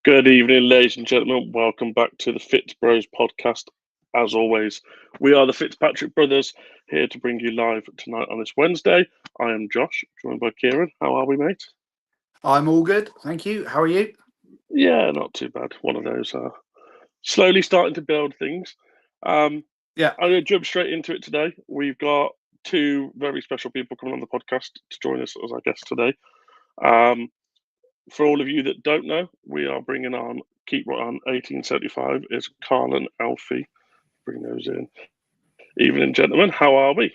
Good evening, ladies and gentlemen. Welcome back to the Fitz Bros podcast. As always, we are the Fitzpatrick brothers here to bring you live tonight on this Wednesday. I am Josh, joined by Kieran. How are we, mate? I'm all good, thank you. How are you? Yeah, not too bad. One of those slowly starting to build things. I'm going to jump straight into it today. We've got two very special people coming on the podcast to join us as our guests today. For all of you that don't know, we are bringing on Keep Right On 1875 is Carl and Alfie. Bring those in. Evening, gentlemen. How are we?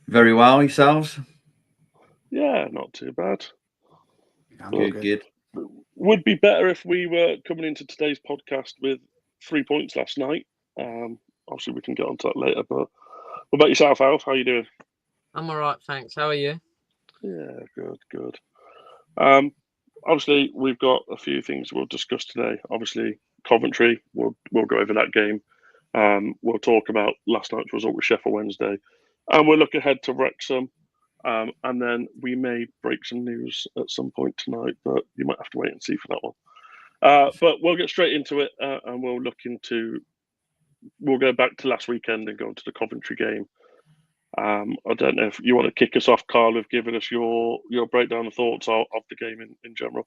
Very well, yourselves? Yeah, not too bad. Good. Would be better if we were coming into today's podcast with 3 points last night. Obviously, we can get onto that later. But what about yourself, Alf? How are you doing? I'm all right, thanks. How are you? Yeah, good. Obviously, we've got a few things we'll discuss today. Obviously, Coventry, we'll go over that game. We'll talk about last night's result with Sheffield Wednesday. And we'll look ahead to Wrexham. And then we may break some news at some point tonight, but you might have to wait and see for that one. But we'll get straight into it and we'll go back to last weekend and go into the Coventry game. I don't know if you want to kick us off, Carl, of giving us your breakdown of thoughts of the game in general.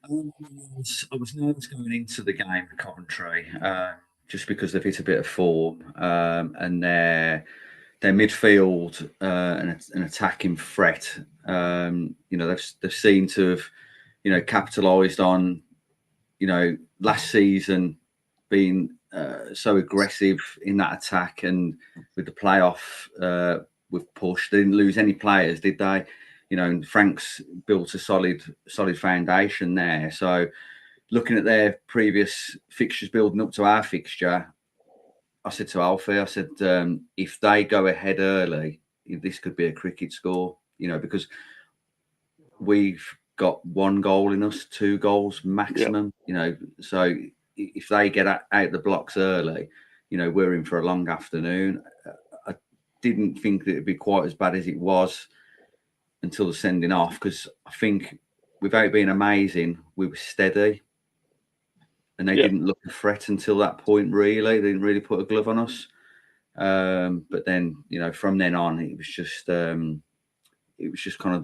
I was nervous going into the game with Coventry, just because they've hit a bit of form, and their midfield and an attacking threat. They've seemed to have, capitalised on, last season being so aggressive in that attack, and with the playoff with push, they didn't lose any players, did they? And Frank's built a solid foundation there. So, looking at their previous fixtures building up to our fixture, I said to Alfie, if they go ahead early, this could be a cricket score. Because we've got 1 goal in us, 2 goals maximum. Yeah. So if they get out the blocks early, we're in for a long afternoon. I didn't think that it'd be quite as bad as it was until the sending off, because I think, without being amazing, we were steady, and they didn't look a threat until that point. Really, they didn't really put a glove on us. But then, from then on, it was just kind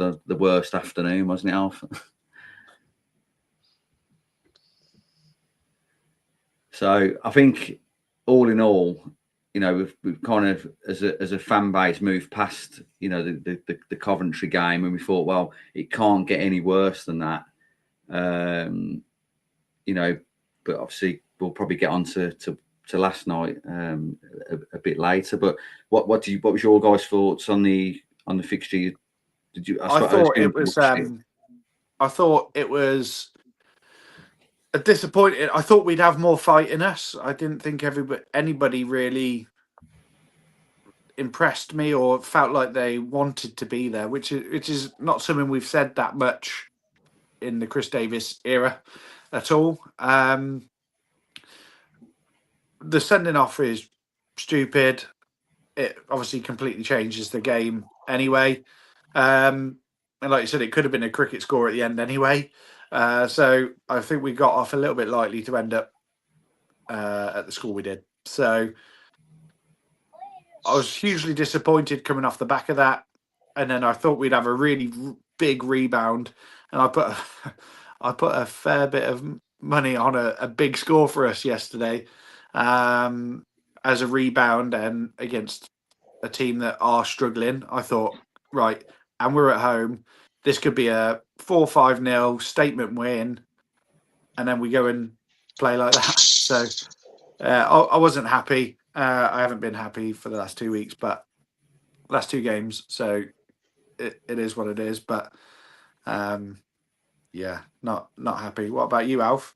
of the worst afternoon, wasn't it, Alf? So I think, all in all, we've kind of, as a fan base, moved past, the Coventry game, and we thought, well, it can't get any worse than that. But obviously we'll probably get on to last night a bit later. But what was your guys' thoughts on the fixture? Did you? I thought it was a disappointing. I thought we'd have more fight in us. I didn't think anybody really impressed me or felt like they wanted to be there, which is not something we've said that much in the Chris Davis era at all. The sending off is stupid. It obviously completely changes the game anyway. And like you said, it could have been a cricket score at the end anyway. So I think we got off a little bit lightly to end up at the score we did. So I was hugely disappointed coming off the back of that. And then I thought we'd have a really big rebound. And I put a fair bit of money on a big score for us yesterday as a rebound, and against a team that are struggling. I thought, right, and we're at home, this could be a 4-5-0 statement win, and then we go and play like that. So I wasn't happy. I haven't been happy for the last 2 weeks, but last 2 games. So it is what it is. But not happy. What about you, Alf?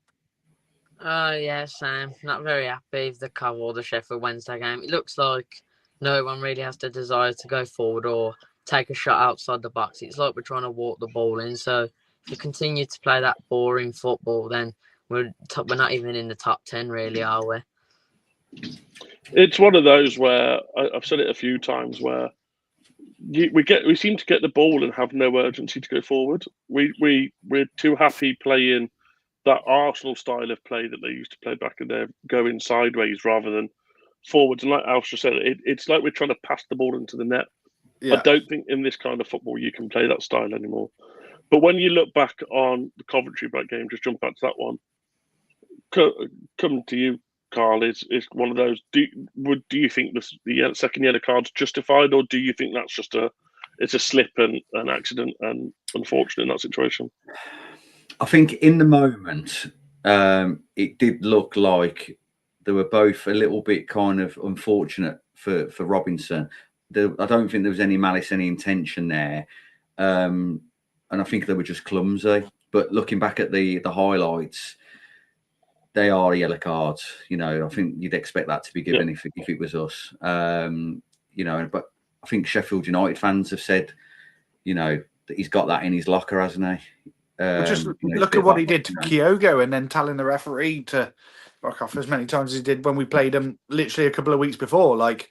Yeah, same. Not very happy with the Cov or the Sheffield Wednesday game. It looks like no one really has the desire to go forward or take a shot outside the box. It's like we're trying to walk the ball in. So if you continue to play that boring football, then we're not even in the top 10, really, are we? It's one of those where I've said it a few times, where we seem to get the ball and have no urgency to go forward. We're too happy playing that Arsenal style of play that they used to play back in there, going sideways rather than forwards. And like Alf just said, it's like we're trying to pass the ball into the net. Yeah. I don't think in this kind of football you can play that style anymore. But when you look back on the Coventry back game, just jump back to that one. Come to you, Carl. Is one of those? Do you think the second yellow card's justified, or do you think that's just it's a slip and an accident and unfortunate in that situation? I think in the moment, it did look like they were both a little bit kind of unfortunate for Robinson. I don't think there was any malice, any intention there. And I think they were just clumsy. But looking back at the highlights, they are yellow cards. I think you'd expect that to be given if it was us. But I think Sheffield United fans have said, that he's got that in his locker, hasn't he? Just look at what he did to Kyogo, and then telling the referee to back off as many times as he did when we played him literally a couple of weeks before. Like,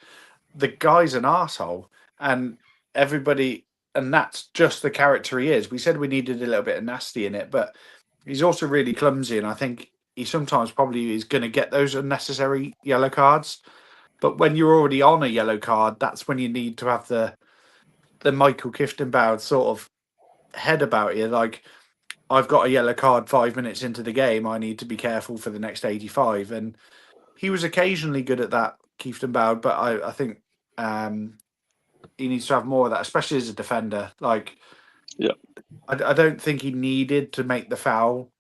the guy's an arsehole, and everybody, and that's just the character he is. We said we needed a little bit of nasty in it, but he's also really clumsy, and I think he sometimes probably is going to get those unnecessary yellow cards. But when you're already on a yellow card, that's when you need to have the Michael Kieftenbeld sort of head about you. Like, I've got a yellow card 5 minutes into the game. I need to be careful for the next 85. And he was occasionally good at that, Kieftenbeld, but I think he needs to have more of that, especially as a defender. Like, yeah, I don't think he needed to make the foul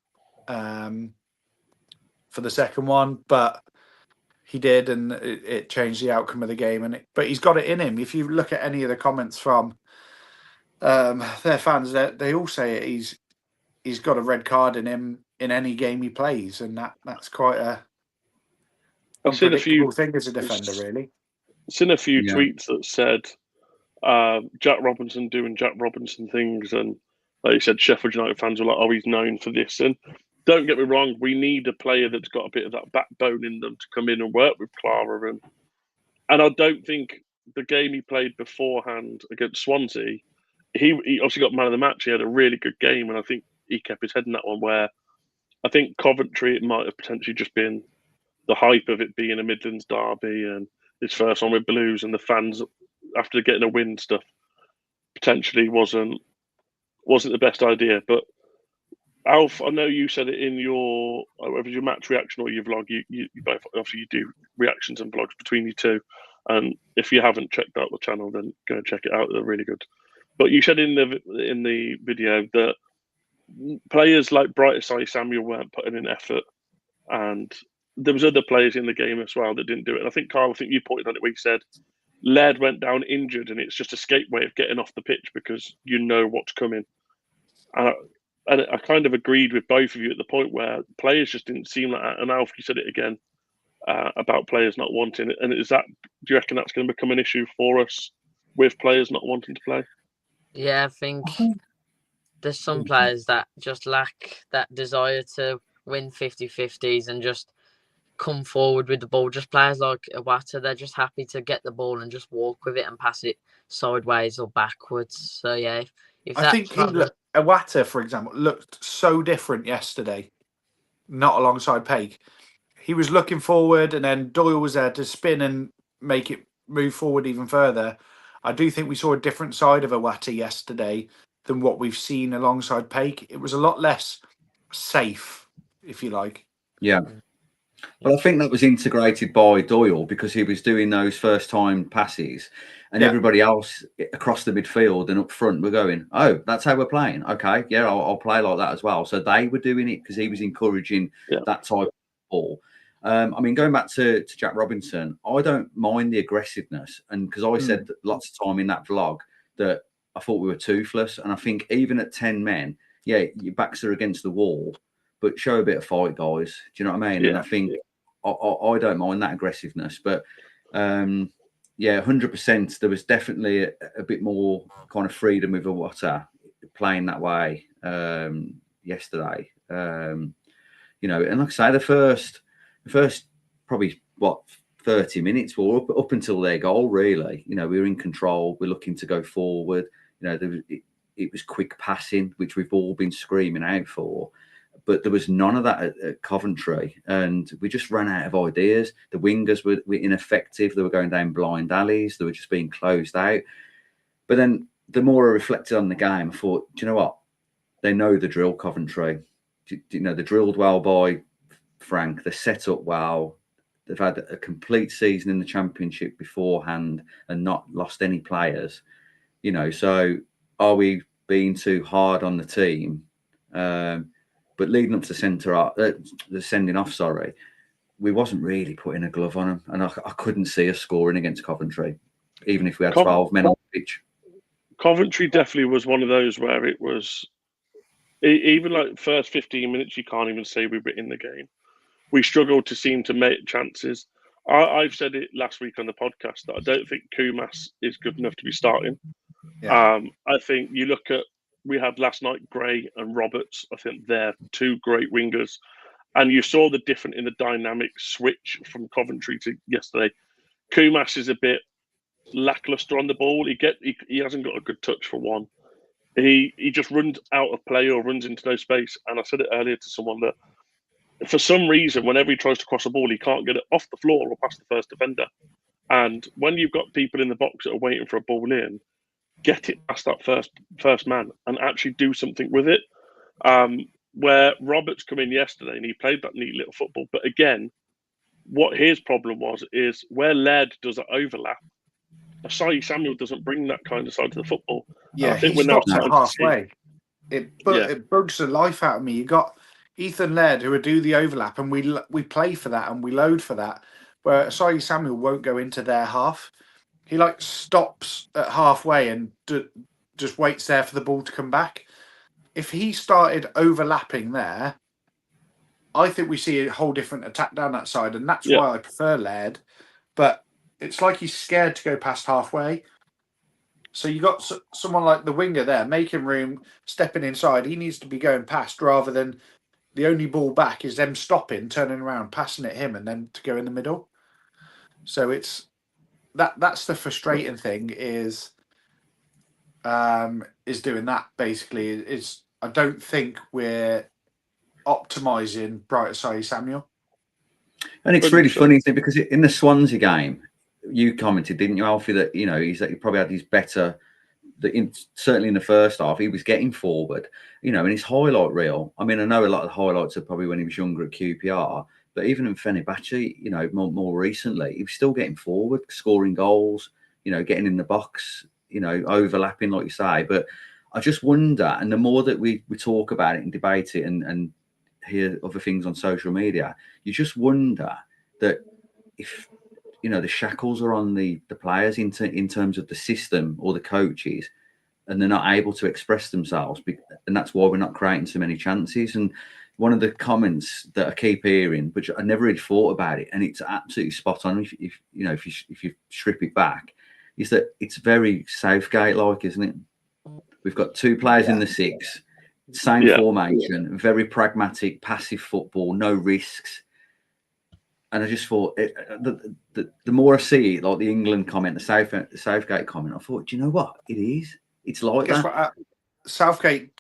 for the second one, but he did, and it changed the outcome of the game. But he's got it in him. If you look at any of the comments from their fans, they all say it. He's got a red card in him in any game he plays, and that's quite a unpredictable thing as a defender, really. I've seen a few tweets that said Jack Robinson doing Jack Robinson things, and like you said, Sheffield United fans were like, "Oh, he's known for this." And don't get me wrong, we need a player that's got a bit of that backbone in them to come in and work with Clara. And I don't think the game he played beforehand against Swansea, he obviously got man of the match. He had a really good game, and I think he kept his head in that one. Where I think Coventry, it might have potentially just been the hype of it being a Midlands derby and his first one with Blues, and the fans after getting a win stuff potentially wasn't the best idea. But Alf, I know you said it in your whether it's your match reaction or your vlog. You both obviously you do reactions and vlogs between you two, and if you haven't checked out the channel, then go and check it out. They're really good. But you said in the video that players like Bright Asai Samuel weren't putting in effort, and there was other players in the game as well that didn't do it. And I think Carl, you pointed on it. We said Laird went down injured, and it's just a skate way of getting off the pitch because you know what's coming. And I kind of agreed with both of you at the point where players just didn't seem like that. And Alf, you said it again about players not wanting it. And do you reckon that's going to become an issue for us with players not wanting to play? Yeah, I think there's some players that just lack that desire to win 50-50s and just come forward with the ball. Just players like Iwata, they're just happy to get the ball and just walk with it and pass it sideways or backwards. So yeah, if I think Iwata, for example, looked so different yesterday, not alongside Paik. He was looking forward, and then Doyle was there to spin and make it move forward even further. I do think we saw a different side of Iwata yesterday than what we've seen alongside Paik. It was a lot less safe, if you like. Yeah. But I think that was integrated by Doyle because he was doing those first-time passes, and everybody else across the midfield and up front were going, "Oh, that's how we're playing. Okay, yeah, I'll play like that as well." So they were doing it because he was encouraging that type of ball. I mean, going back to Jack Robinson, I don't mind the aggressiveness, and because I said lots of time in that vlog that I thought we were toothless, and I think even at 10 men, your backs are against the wall, but show a bit of fight, guys. Do you know what I mean? Yeah. And I think I don't mind that aggressiveness, but 100%. There was definitely a bit more kind of freedom with Iwata playing that way yesterday. And like I say, the first probably 30 minutes were up until their goal. Really, we were in control. We're looking to go forward. It was quick passing, which we've all been screaming out for. but there was none of that at Coventry, and we just ran out of ideas. The wingers were ineffective. They were going down blind alleys. They were just being closed out. But then the more I reflected on the game, I thought, do you know what? They know the drill, Coventry. They're drilled well by Frank. They're set up well. They've had a complete season in the Championship beforehand and not lost any players. So are we being too hard on the team? But leading up to the sending off, we wasn't really putting a glove on them, and I couldn't see us scoring against Coventry, even if we had 12 men on the pitch. Coventry definitely was one of those where it was, even like first 15 minutes, you can't even say we were in the game. We struggled to seem to make chances. I've said it last week on the podcast that I don't think Kumas is good enough to be starting. Yeah. I think you look at, we had last night Gray and Roberts. I think they're two great wingers. And you saw the difference in the dynamic switch from Coventry to yesterday. Kumas is a bit lackluster on the ball. He hasn't got a good touch for one. He just runs out of play or runs into no space. And I said it earlier to someone that for some reason, whenever he tries to cross a ball, he can't get it off the floor or past the first defender. And when you've got people in the box that are waiting for a ball in, get it past that first man and actually do something with it. Where Roberts come in yesterday and he played that neat little football. But again, what his problem was is where Laird does an overlap, Asai Samuel doesn't bring that kind of side to the football. Yeah, I think he we're now stops at halfway. It bugs the life out of me. You got Ethan Laird who would do the overlap, and we play for that and we load for that. Where Asai Samuel won't go into their half. He stops at halfway and just waits there for the ball to come back. If he started overlapping there, I think we see a whole different attack down that side, and that's why I prefer Laird. But it's like he's scared to go past halfway. So you got someone like the winger there, making room, stepping inside. He needs to be going past rather than the only ball back is them stopping, turning around, passing at him, and then to go in the middle. So it's that's the frustrating thing is doing that basically. Is I don't think we're optimising Bright Asai Samuel. And it's really funny because in the Swansea game, you commented, didn't you, Alfie, that he probably had his better. Certainly in the first half, he was getting forward. And his highlight reel. I mean, I know a lot of the highlights are probably when he was younger at QPR, but even in Fenerbahce, more recently, he was still getting forward, scoring goals. Getting in the box. Overlapping, like you say. But I just wonder, and the more that we talk about it and debate it and hear other things on social media, you just wonder that if the shackles are on the players in terms of the system or the coaches, and they're not able to express themselves, and that's why we're not creating so many chances. And one of the comments that I keep hearing, which I never really thought about it, and it's absolutely spot on if you strip it back, is that it's very Southgate-like, isn't it? We've got two players in the six, same formation, very pragmatic, passive football, no risks. And I just thought, the more I see it, like the England comment, the Southgate comment, I thought, do you know what? It is. It's like that. What, Southgate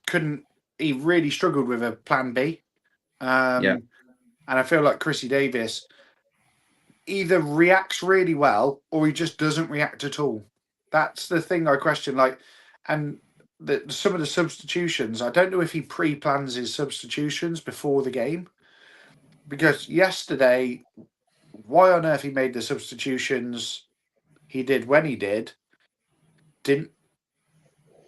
he really struggled with a plan B. And I feel like Chrissy Davis either reacts really well or he just doesn't react at all. That's the thing I question. And some of the substitutions, I don't know if he pre-plans his substitutions before the game. Because yesterday, why on earth he made the substitutions he did when he did, didn't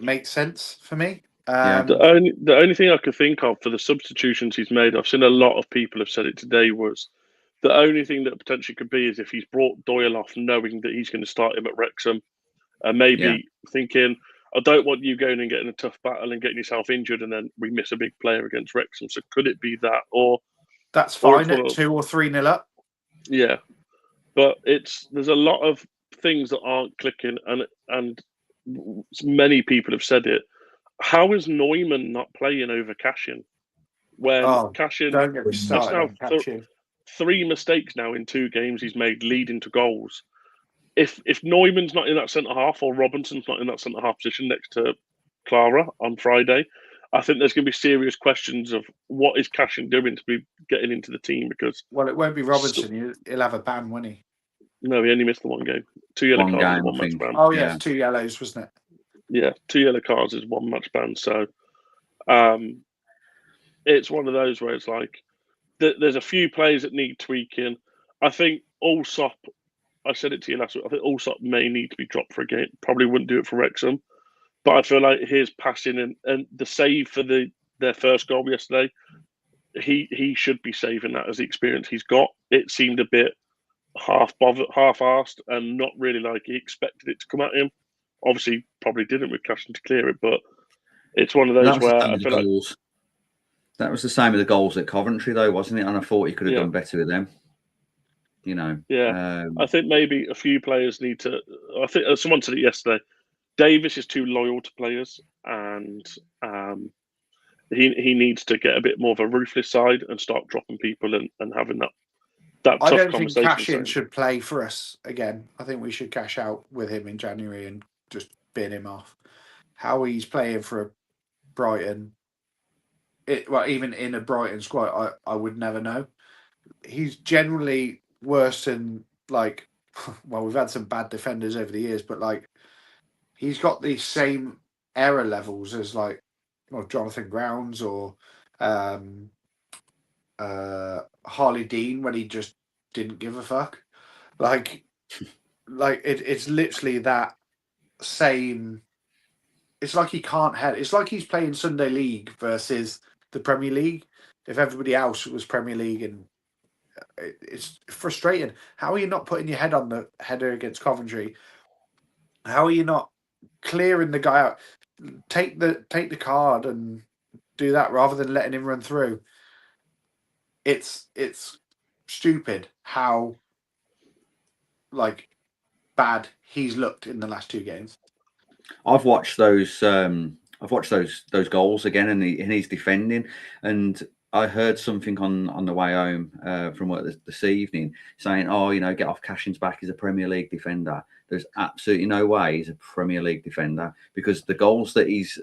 make sense for me. The only thing I could think of for the substitutions he's made, I've seen a lot of people have said it today, was the only thing that potentially could be is if he's brought Doyle off knowing that he's going to start him at Wrexham, and maybe thinking, I don't want you going and getting a tough battle and getting yourself injured and then we miss a big player against Wrexham. So could it be that? Or that's fine at 2 or 3-0 up. Yeah. But there's a lot of things that aren't clicking, and many people have said it. How is Neumann not playing over Cashin? When Cashin don't get me started on Cashin. 3 mistakes now in 2 games he's made leading to goals. If Neumann's not in that centre half or Robinson's not in that centre half position next to Clara on Friday, I think there's going to be serious questions of what is Cashin doing to be getting into the team, because Well, it won't be Robinson. He'll have a ban, won't he? no, he only missed the one game. 2 yellow One cards game, and a 1 I match think. ban. Oh, Yeah. yes, 2 yellows, wasn't it? Yeah, 2 yellow cards is 1 match ban. So it's one of those where it's like there's a few players that need tweaking. I think Allsop, I said it to you last week, I think Allsop may need to be dropped for a game. Probably wouldn't do it for Wrexham. But I feel like his passing and the save for their first goal yesterday, he should be saving that as the experience he's got. It seemed a bit half-arsed, and not really like he expected it to come at him. Obviously, probably didn't with Cashin to clear it, but it's one of those where I feel like that was the same with the goals at Coventry, though, wasn't it? And I thought he could have done better with them. You know, I think maybe a few players need to. I think someone said it yesterday. Davis is too loyal to players, and he needs to get a bit more of a ruthless side and start dropping people and having that tough I don't think conversation. Cashin should play for us again. I think we should cash out with him in January and just bin him off. How he's playing for Brighton, even in a Brighton squad, I would never know. He's generally worse than well, we've had some bad defenders over the years, but he's got the same error levels as Jonathan Grounds or Harley Dean when he just didn't give a fuck. It's literally that same. It's like he can't head. It's like he's playing Sunday League versus the Premier League. If everybody else was Premier League, and it's frustrating. How are you not putting your head on the header against Coventry? How are you not clearing the guy out? Take the card and do that rather than letting him run through. It's stupid how bad he's looked in the last 2 games. I've watched those. I've watched those goals again, and he's defending. And I heard something on the way home from work this evening saying, "Oh, get off Cashin's back. He's a Premier League defender." There's absolutely no way he's a Premier League defender, because the goals that he's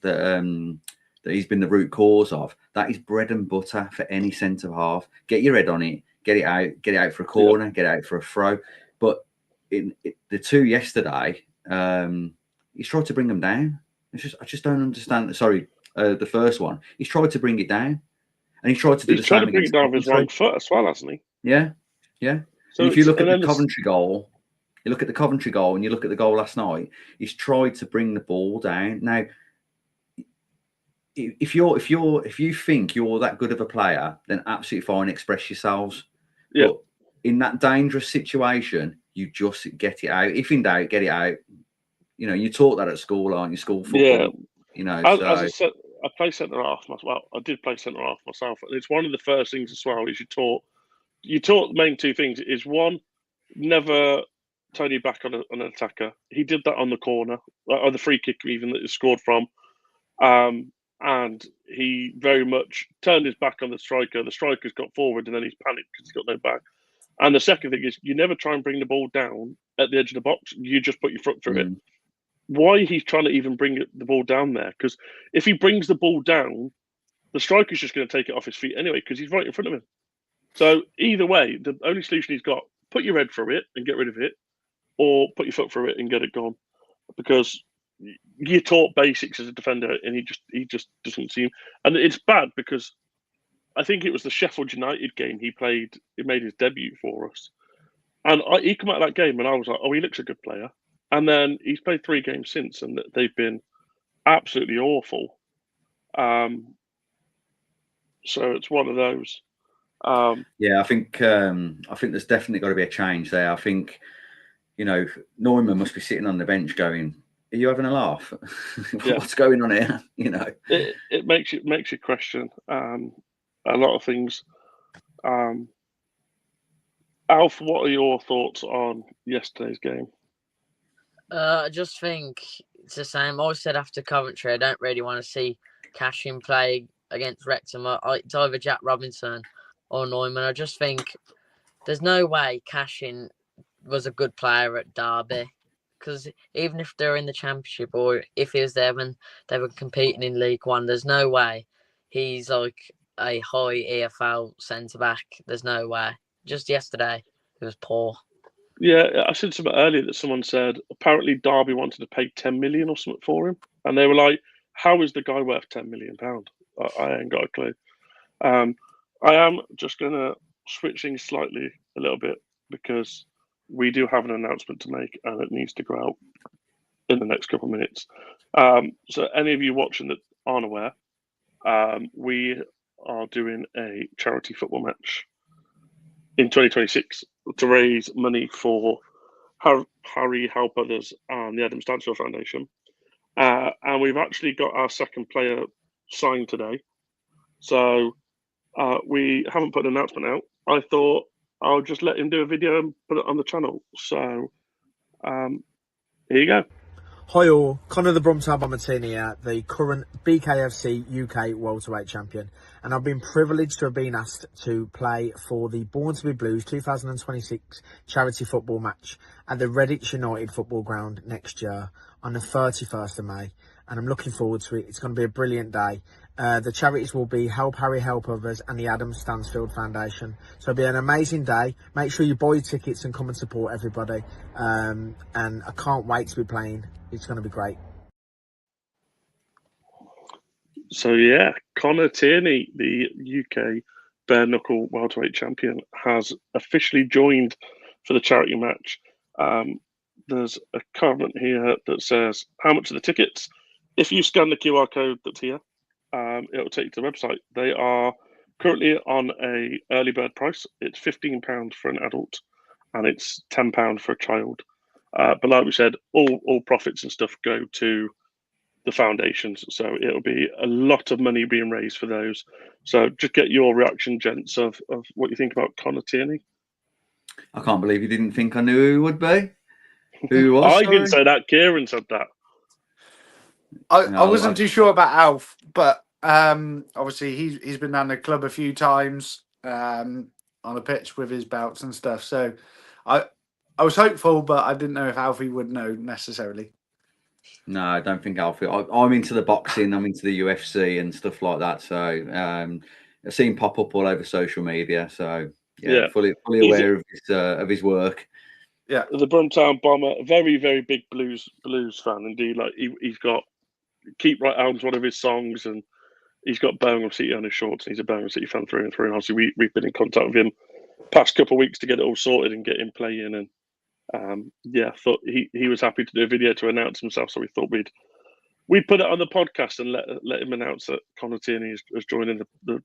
been the root cause of, that is bread and butter for any centre half. Get your head on it, get it out for a corner, get it out for a throw. But the 2 yesterday, he's tried to bring them down. I just don't understand. Sorry, the first one, he's tried to bring it down, and he's tried to do the same. He's tried to bring it down with his right foot as well, hasn't he? Yeah. So if you look at the Coventry goal, you look at the Coventry goal, and you look at the goal last night, he's tried to bring the ball down. Now, if you think you're that good of a player, then absolutely fine, express yourselves. Yeah. But in that dangerous situation, you just get it out. If in doubt, get it out. You taught that at school, aren't you? School football. Yeah. As I said, I play centre half myself. Well, I did play centre half myself. And it's one of the first things as well is you taught the main 2 things is, one, never turn your back on an attacker. He did that on the corner, or the free kick even that he scored from. And he very much turned his back on the striker. The striker's got forward, and then he's panicked because he's got no back. And the second thing is, you never try and bring the ball down at the edge of the box. You just put your foot through it. Why he's trying to even bring the ball down there? Because if he brings the ball down, the striker's just going to take it off his feet anyway, because he's right in front of him. So either way, the only solution he's got, put your head through it and get rid of it, or put your foot through it and get it gone. Because you're taught basics as a defender, and he just doesn't seem. And it's bad because I think it was the Sheffield United game he played. He made his debut for us, and he came out of that game, and I was like, "Oh, he looks a good player." And then he's played 3 games since, and they've been absolutely awful. So it's one of those. I think there's definitely got to be a change there. I think Neumann must be sitting on the bench going, "Are you having a laugh? What's going on here?" It makes you question a lot of things. Alf, what are your thoughts on yesterday's game? I just think it's the same. I said after Coventry, I don't really want to see Cashin play against Wrexham. It's either Jack Robinson or Neumann. I just think there's no way Cashin was a good player at Derby, because even if they're in the Championship or if he was there when they were competing in League One, there's no way he's like a high EFL centre back. There's no way. Just yesterday, it was poor. Yeah, I said something earlier that someone said apparently Derby wanted to pay 10 million or something for him, and they were like, "How is the guy worth 10 million pound?" I ain't got a clue. I am just gonna switch things slightly a little bit because we do have an announcement to make, and it needs to go out in the next couple of minutes. So, any of you watching that aren't aware, we are doing a charity football match in 2026 to raise money for Harry Help Others and the Adam Stansfield Foundation. And we've actually got our second player signed today. So we haven't put an announcement out. I thought I'll just let him do a video and put it on the channel. So here you go. Hi all, Connor the Brumtown Bombertini here, the current BKFC UK welterweight champion, and I've been privileged to have been asked to play for the Born to be Blues 2026 charity football match at the Redditch United football ground next year on the 31st of May, and I'm looking forward to it. It's going to be a brilliant day. The charities will be Help Harry Help Others and the Adam Stansfield Foundation. So it'll be an amazing day. Make sure you buy your tickets and come and support everybody. And I can't wait to be playing. It's going to be great. So yeah, Connor Tierney, the UK bare knuckle welterweight champion, has officially joined for the charity match. There's a comment here that says, "How much are the tickets?" If you scan the QR code that's here, it'll take you to the website. They are currently on a early bird price. It's £15 for an adult, and it's £10 for a child. But like we said, all profits and stuff go to the foundations. So it'll be a lot of money being raised for those. So just get your reaction, gents, of what you think about Connor Tierney. I can't believe you didn't think I knew who he would be. Who he was? I sorry? didn't say that. Kieran said that. I wasn't too sure about Alf, but obviously he's been down the club a few times on a pitch with his belts and stuff. So I was hopeful, but I didn't know if Alfie would know necessarily. No, I don't think Alfie. I'm into the boxing. I'm into the UFC and stuff like that. So I've seen pop up all over social media. So yeah. fully aware of his work. Yeah, the Brumtown Bomber, very, very big blues fan indeed. Like he's got Keep Right Arms, one of his songs, and he's got Birmingham City on his shorts. And he's a Birmingham City fan through and through. And obviously, we've been in contact with him past couple of weeks to get it all sorted and get him playing. And thought he was happy to do a video to announce himself. So we thought we'd put it on the podcast and let him announce that Connor Tierney is joining the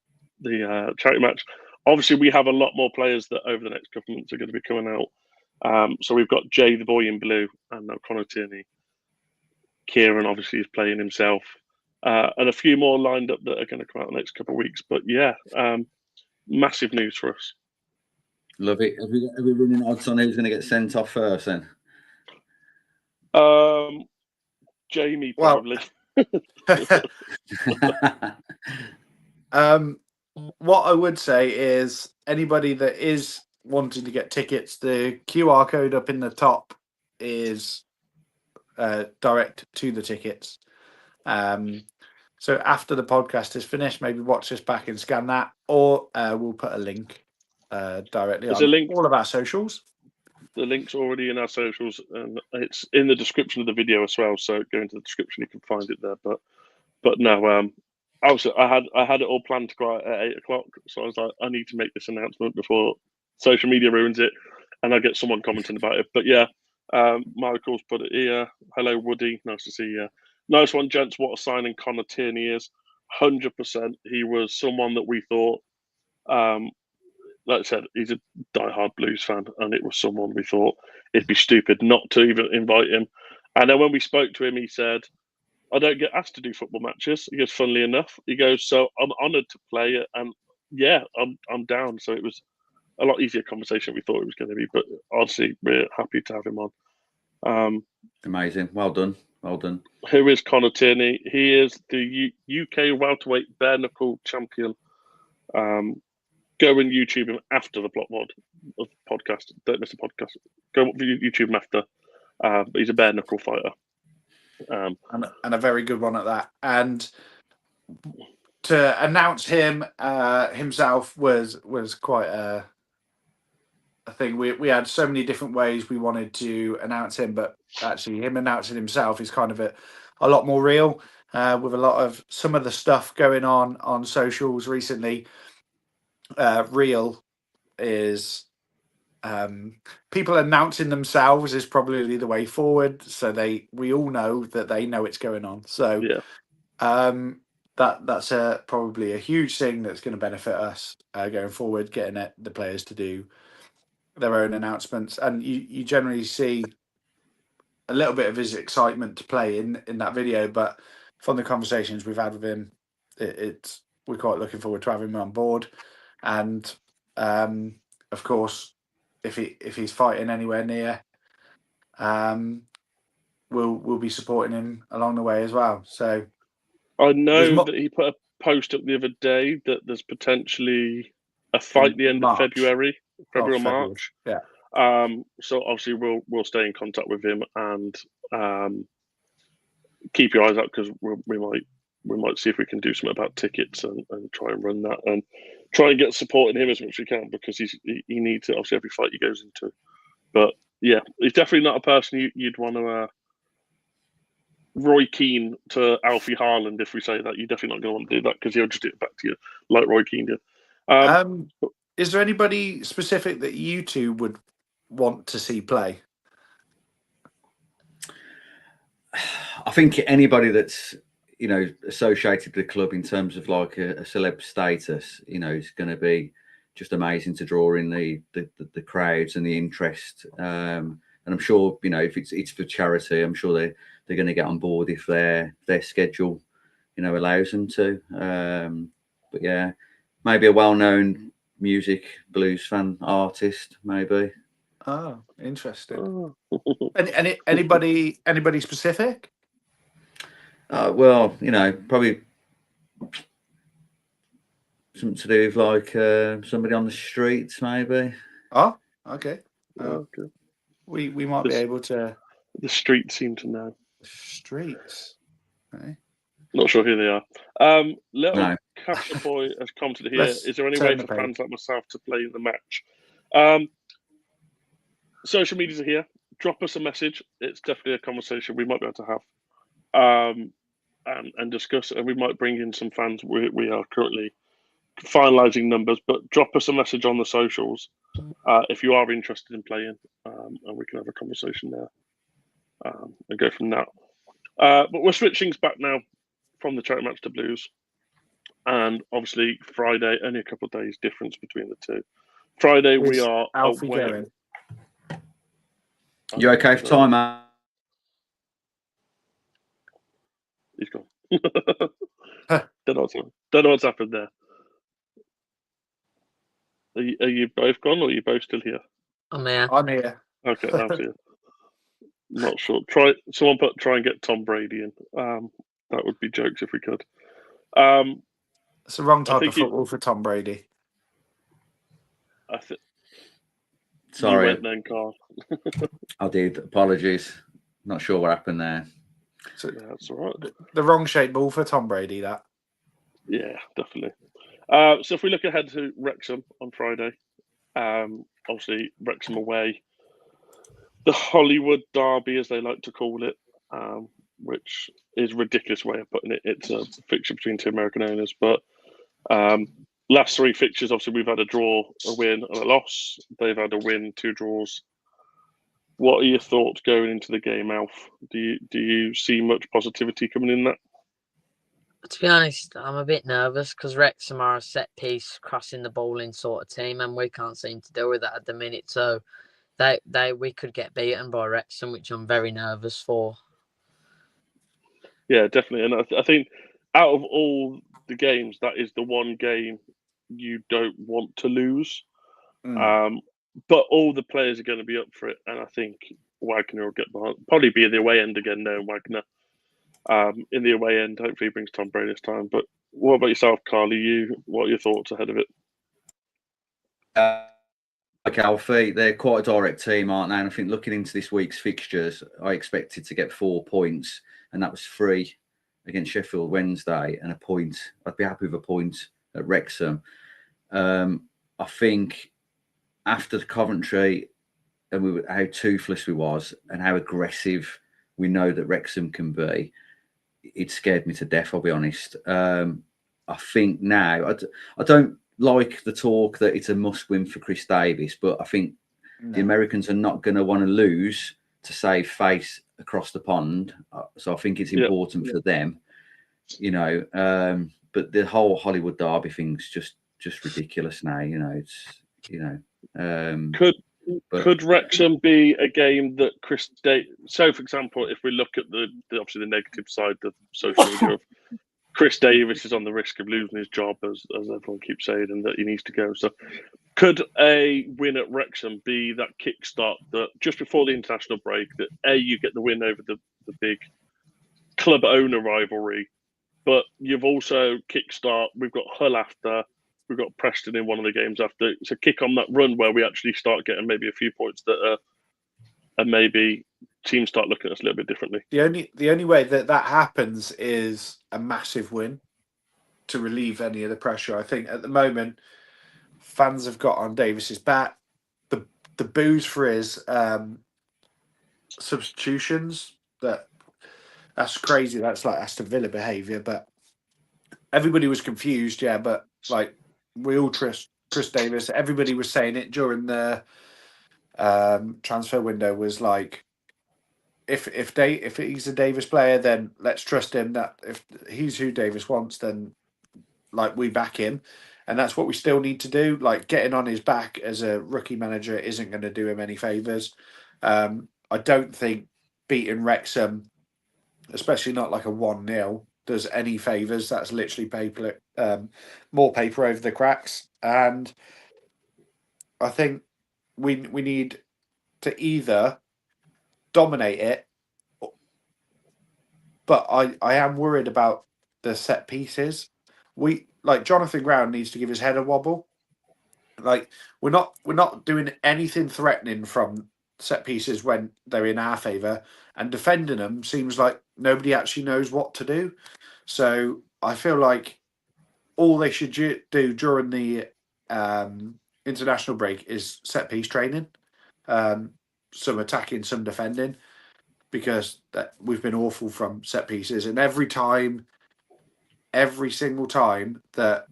charity match. Obviously, we have a lot more players that over the next couple of months are going to be coming out. So we've got Jay the Boy in Blue and now Connor Tierney. Kieran obviously is playing himself, and a few more lined up that are going to come out in the next couple of weeks. But yeah, massive news for us. Love it. Have we running odds on who's going to get sent off first then? Jamie probably. What I would say is anybody that is wanting to get tickets, the QR code up in the top is direct to the tickets. So after the podcast is finished, maybe watch this back and scan that, or we'll put a link directly on all of our socials. The link's already in our socials, and it's in the description of the video as well. So go into the description, you can find it there. But no, also I had it all planned to go out at 8 o'clock, so I was like, I need to make this announcement before social media ruins it, and I get someone commenting about it. But yeah, Michael's put it here. Hello, Woody. Nice to see you. Nice one, gents. What a signing Connor Tierney is. 100%. He was someone that we thought, like I said, he's a diehard Blues fan, and it was someone we thought it'd be stupid not to even invite him. And then when we spoke to him, he said, I don't get asked to do football matches. He goes, funnily enough, he goes, so I'm honoured to play it, and yeah, I'm down. So it was a lot easier conversation we thought it was going to be, but honestly, we're happy to have him on. Amazing. Well done. Who is Connor Tierney? He is the UK welterweight bare knuckle champion. Go and YouTube him after the Block Mod of podcast. Don't miss the podcast. Go YouTube him after. but he's a bare knuckle fighter. And a very good one at that. And to announce him himself was quite a thing. We had so many different ways we wanted to announce him, but actually him announcing himself is kind of a lot more real, with a lot of some of the stuff going on socials recently. Real is people announcing themselves is probably the way forward, so we all know that they know it's going on. So yeah, that's probably a huge thing that's going to benefit us going forward, getting the players to do their own announcements. And you generally see a little bit of his excitement to play in that video, but from the conversations we've had with him, we're quite looking forward to having him on board. And of course, if he's fighting anywhere near, we'll be supporting him along the way as well. So I know that he put a post up the other day that there's potentially a fight the end of February or March. Yeah. So obviously we'll stay in contact with him and keep your eyes out, because we might see if we can do something about tickets and try and run that and try and get support in him as much as we can, because he needs it obviously every fight he goes into. But yeah, he's definitely not a person you'd want to Roy Keane to Alfie Haaland. If we say that, you're definitely not going to want to do that, because he'll just do it back to you like Roy Keane did. Is there anybody specific that you two would want to see play? I think anybody that's associated with the club in terms of like a celeb status, is going to be just amazing to draw in the crowds and the interest. And I'm sure if it's for charity, I'm sure they're going to get on board if their schedule allows them to. But yeah, maybe a well-known music blues fan artist, maybe. Oh, interesting. Anybody specific? Well, probably something to do with like somebody on the streets, maybe. Oh, okay. Okay. We might be able to. The streets seem to know. Streets. Okay. Not sure who they are. Little No. Castle Boy has commented here. Is there any way for fans like myself to play in the match? Social medias are here. Drop us a message. It's definitely a conversation we might be able to have and discuss. And we might bring in some fans. We are currently finalising numbers, but drop us a message on the socials if you are interested in playing, and we can have a conversation there and go from that. But we're switching back now from the charity match to Blues, and obviously Friday, only a couple of days difference between the two. Friday we are Alfie away. going. You okay for time, man? He's gone. Don't know what's happened there. Are you both gone, or are you both still here? I'm here. I'm here. Okay, I'm here. Not sure. Someone try and get Tom Brady in. That would be jokes if we could. It's the wrong type of football for Tom Brady. Sorry. You went then, Carl. I did. Apologies. Not sure what happened there. So yeah, that's all right. The wrong shaped ball for Tom Brady, that. Yeah, definitely. So if we look ahead to Wrexham on Friday, obviously Wrexham away, the Hollywood Derby, as they like to call it, which is a ridiculous way of putting it. It's a fixture between two American owners, but last three fixtures, obviously we've had a draw, a win, and a loss. They've had a win, 2 draws. What are your thoughts going into the game, Alf? Do you see much positivity coming in that? To be honest, I'm a bit nervous because Wrexham are a set piece, crossing the ball in sort of team, and we can't seem to deal with that at the minute. So we could get beaten by Wrexham, which I'm very nervous for. Yeah, definitely. And I think out of all the games, that is the one game you don't want to lose. But all the players are going to be up for it, and I think Wagner will get behind. Probably be in the away end again, knowing Wagner. In the away end, hopefully he brings Tom Brady this time. But what about yourself, Carly? What are your thoughts ahead of it? Like Alfie. They're quite a direct team, aren't they? And I think looking into this week's fixtures, I expected to get 4 points, and that was 3 against Sheffield Wednesday and a point. I'd be happy with a point at Wrexham. I think after the Coventry and how toothless we was and how aggressive we know that Wrexham can be, it scared me to death, I'll be honest. I think now, I don't like the talk that it's a must-win for Chris Davis, but I think the Americans are not going to want to lose to save face across the pond. So I think it's important for them, you know. But the whole Hollywood derby thing's just ridiculous now, you know. It's, you know. Could Wrexham be a game that Chris Davis? So, for example, if we look at the obviously the negative side of social media of Chris Davis is on the risk of losing his job, as everyone keeps saying, and that he needs to go. So, could a win at Wrexham be that kickstart that just before the international break, that you get the win over the big club owner rivalry, but you've also kickstart. We've got Hull after. We've got Preston in one of the games after. So kick on that run where we actually start getting maybe a few points that are maybe teams start looking at us a little bit differently. The only way that happens is a massive win to relieve any of the pressure. I think at the moment, fans have got on Davis's back. The booze for his substitutions, that's crazy. That's like Aston Villa behaviour. But everybody was confused, but like we all trust Chris Davis. Everybody was saying it during the transfer window, was like, if he's a Davis player, then let's trust him. That if he's who Davis wants, then like we back him, and that's what we still need to do. Like getting on his back as a rookie manager isn't going to do him any favors. I don't think beating Wrexham, especially not like a 1-0, does any favors. That's literally more paper over the cracks, and I think we need to either dominate it, but I am worried about the set pieces. Jonathan Ground needs to give his head a wobble. Like we're not doing anything threatening from set pieces when they're in our favour, and defending them seems like nobody actually knows what to do. So I feel like all they should do during the international break is set piece training, some attacking, some defending, because we've been awful from set pieces, and every single time that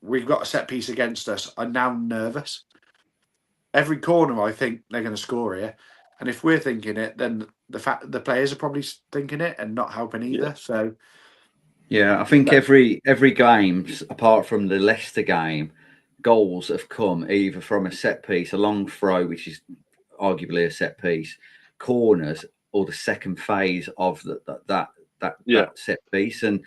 we've got a set piece against us, I'm now nervous. Every corner, I think they're going to score here, and if we're thinking it, then the players are probably thinking it and not helping either. Yeah. So, I think every game, apart from the Leicester game, goals have come either from a set piece, a long throw, which is arguably a set piece, corners, or the second phase of that set piece. And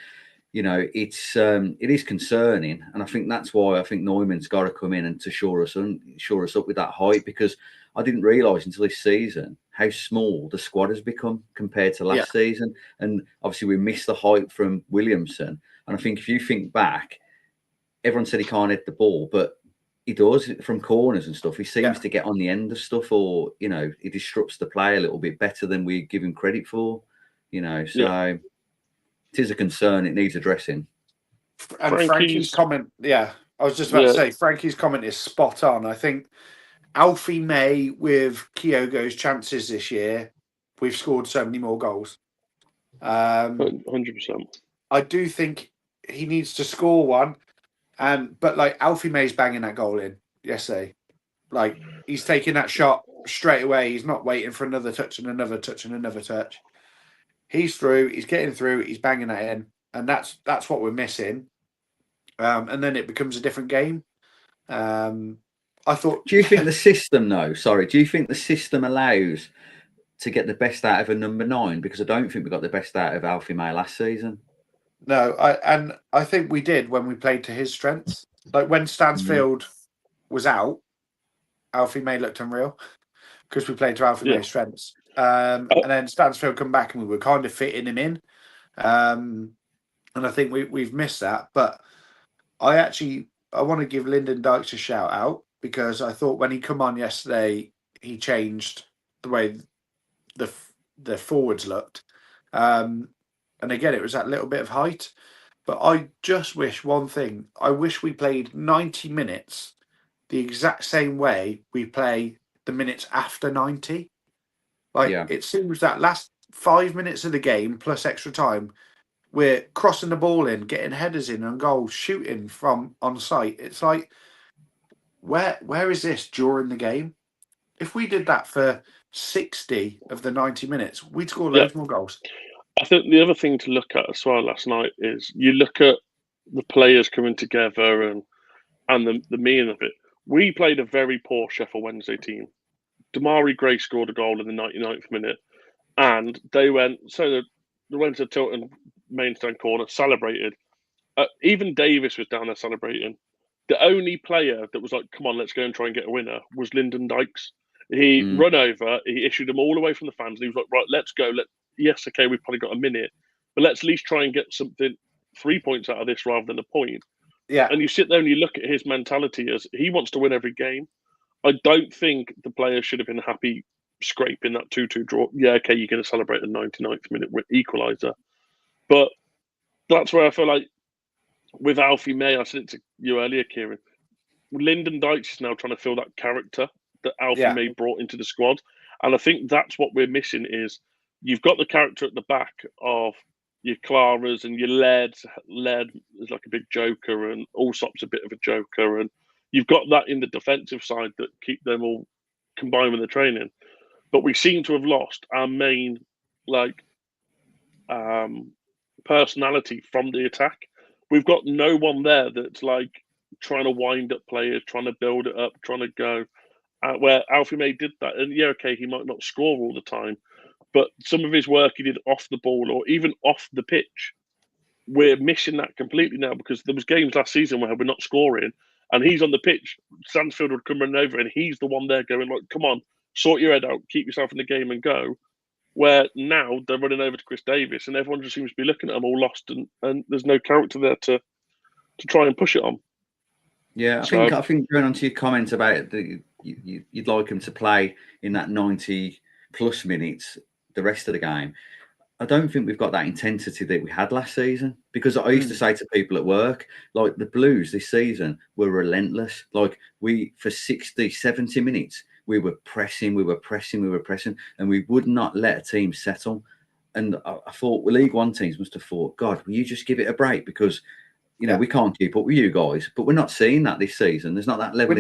you know, it is concerning, and I think that's why I think Neumann's got to come in and to shore us up with that height, because I didn't realise until this season how small the squad has become compared to last season. And obviously we missed the height from Williamson, and I think if you think back, everyone said he can't hit the ball, but he does from corners and stuff. He seems to get on the end of stuff, or you know, he disrupts the play a little bit better than we give him credit for. You know, so it is a concern. It needs addressing. And Frankie's comment, I was just about to say, Frankie's comment is spot on. I think Alfie May, with Kyogo's chances this year, we've scored so many more goals. 100%. I do think he needs to score one, but like Alfie May's banging that goal in yesterday. Like he's taking that shot straight away. He's not waiting for another touch and another touch and another touch. He's through. He's getting through. He's banging that in, and that's what we're missing. And then it becomes a different game. I thought. Do you think the system, though? Sorry, do you think the system allows to get the best out of a number 9? Because I don't think we got the best out of Alfie May last season. No, I think we did when we played to his strengths. Like when Stansfield was out, Alfie May looked unreal because we played to Alfie May's strengths. And then Stansfield come back and we were kind of fitting him in. And I think we've missed that. But I want to give Lyndon Dykes a shout out because I thought when he come on yesterday, he changed the way the forwards looked. And again, it was that little bit of height. But I just wish one thing. I wish we played 90 minutes the exact same way we play the minutes after 90. It seems that last 5 minutes of the game plus extra time, we're crossing the ball in, getting headers in and goals, shooting from on site. It's like, where is this during the game? If we did that for 60 of the 90 minutes, we'd score loads more goals. I think the other thing to look at as well last night is you look at the players coming together and the meaning of it. We played a very poor Sheffield Wednesday team. Damari Gray scored a goal in the 99th minute, and they went to Tilton main stand corner, celebrated. Even Davis was down there celebrating. The only player that was like, "Come on, let's go and try and get a winner," was Lyndon Dykes. He run over, he issued them all away from the fans, and he was like, "Right, let's go. Yes, okay, we've probably got a minute, but let's at least try and get something, 3 points out of this rather than a point." Yeah. And you sit there and you look at his mentality as he wants to win every game. I don't think the players should have been happy scraping that 2-2 draw. Yeah, okay, you're going to celebrate the 99th minute equaliser. But that's where I feel like with Alfie May, I said it to you earlier, Kieran, Lyndon Dykes is now trying to fill that character that Alfie May brought into the squad. And I think that's what we're missing is you've got the character at the back of your Claras and your Lairds. Laird is like a big joker and Allsop's a bit of a joker. And you've got that in the defensive side that keep them all combined with the training. But we seem to have lost our main personality from the attack. We've got no one there that's like trying to wind up players, trying to build it up, trying to go. Where Alfie May did that. And yeah, okay, he might not score all the time, but some of his work he did off the ball or even off the pitch, we're missing that completely now because there was games last season where we're not scoring and he's on the pitch. Stansfield would come running over and he's the one there going like, "Come on, sort your head out, keep yourself in the game and go." Where now they're running over to Chris Davis and everyone just seems to be looking at them all lost and there's no character there to try and push it on. Yeah, I think going on to your comment about you'd like him to play in that 90 plus minutes the rest of the game. I don't think we've got that intensity that we had last season because I used to say to people at work, like the Blues this season were relentless. Like for 60, 70 minutes, we were pressing, and we would not let a team settle. And I thought, well, League One teams must have thought, God, will you just give it a break? Because we can't keep up with you guys, but we're not seeing that this season. There's not that level.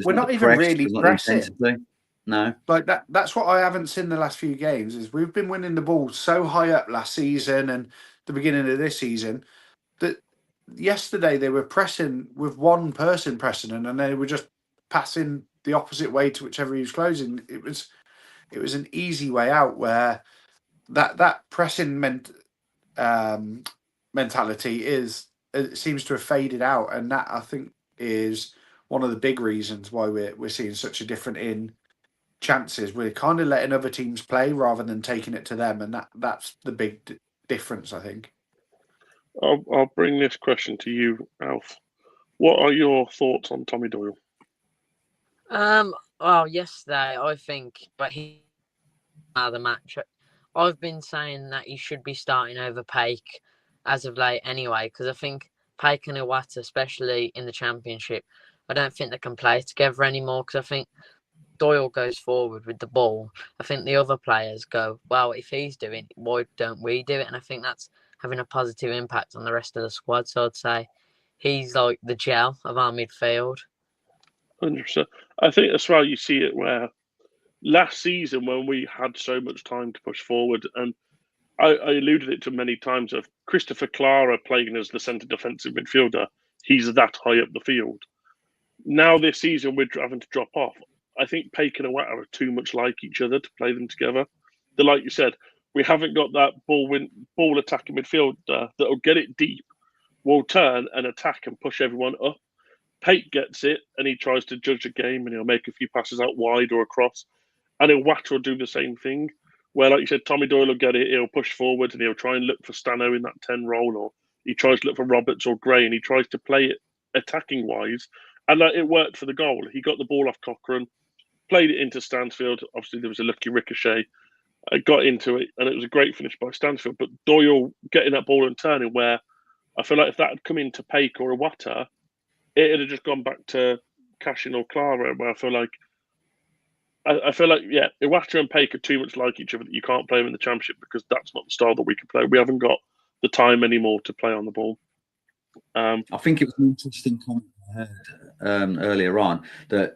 We're not even really pressing. No, like that. That's what I haven't seen the last few games. Is we've been winning the ball so high up last season and the beginning of this season that yesterday they were pressing with one person pressing, and then they were just passing the opposite way to whichever he was closing. It was an easy way out where that pressing mentality it seems to have faded out, and that I think is one of the big reasons why we're seeing such a difference in chances. We're kind of letting other teams play rather than taking it to them, and that's the big difference, I think. I'll bring this question to you, Alf. What are your thoughts on Tommy Doyle? Well, yesterday I think, but he the match. I've been saying that he should be starting over Paik as of late anyway, because I think Paik and Iwata, especially in the Championship, I don't think they can play together anymore because I think Doyle goes forward with the ball. I think the other players go, well, if he's doing it, why don't we do it? And I think that's having a positive impact on the rest of the squad. So I'd say he's like the gel of our midfield. 100%. I think as well you see it where last season when we had so much time to push forward, and I alluded it to many times of Christopher Clara playing as the centre defensive midfielder. He's that high up the field. Now this season we're having to drop off. I think Paik and Iwata are too much like each other to play them together. They're like you said, we haven't got that ball attacking midfielder that'll get it deep, will turn and attack and push everyone up. Paik gets it and he tries to judge a game and he'll make a few passes out wide or across. And Iwata will do the same thing. Where, like you said, Tommy Doyle will get it, he'll push forward and he'll try and look for Stano in that 10 role, or he tries to look for Roberts or Gray and he tries to play it attacking wise And it worked for the goal. He got the ball off Cochrane, played it into Stansfield. Obviously, there was a lucky ricochet. Got into it, and it was a great finish by Stansfield. But Doyle getting that ball and turning, where I feel like if that had come into Paik or Iwata, it would have just gone back to Cashin or Clara, where I feel like, Iwata and Paik are too much like each other that you can't play them in the Championship because that's not the style that we can play. We haven't got the time anymore to play on the ball. I think it was an interesting comment I heard earlier on that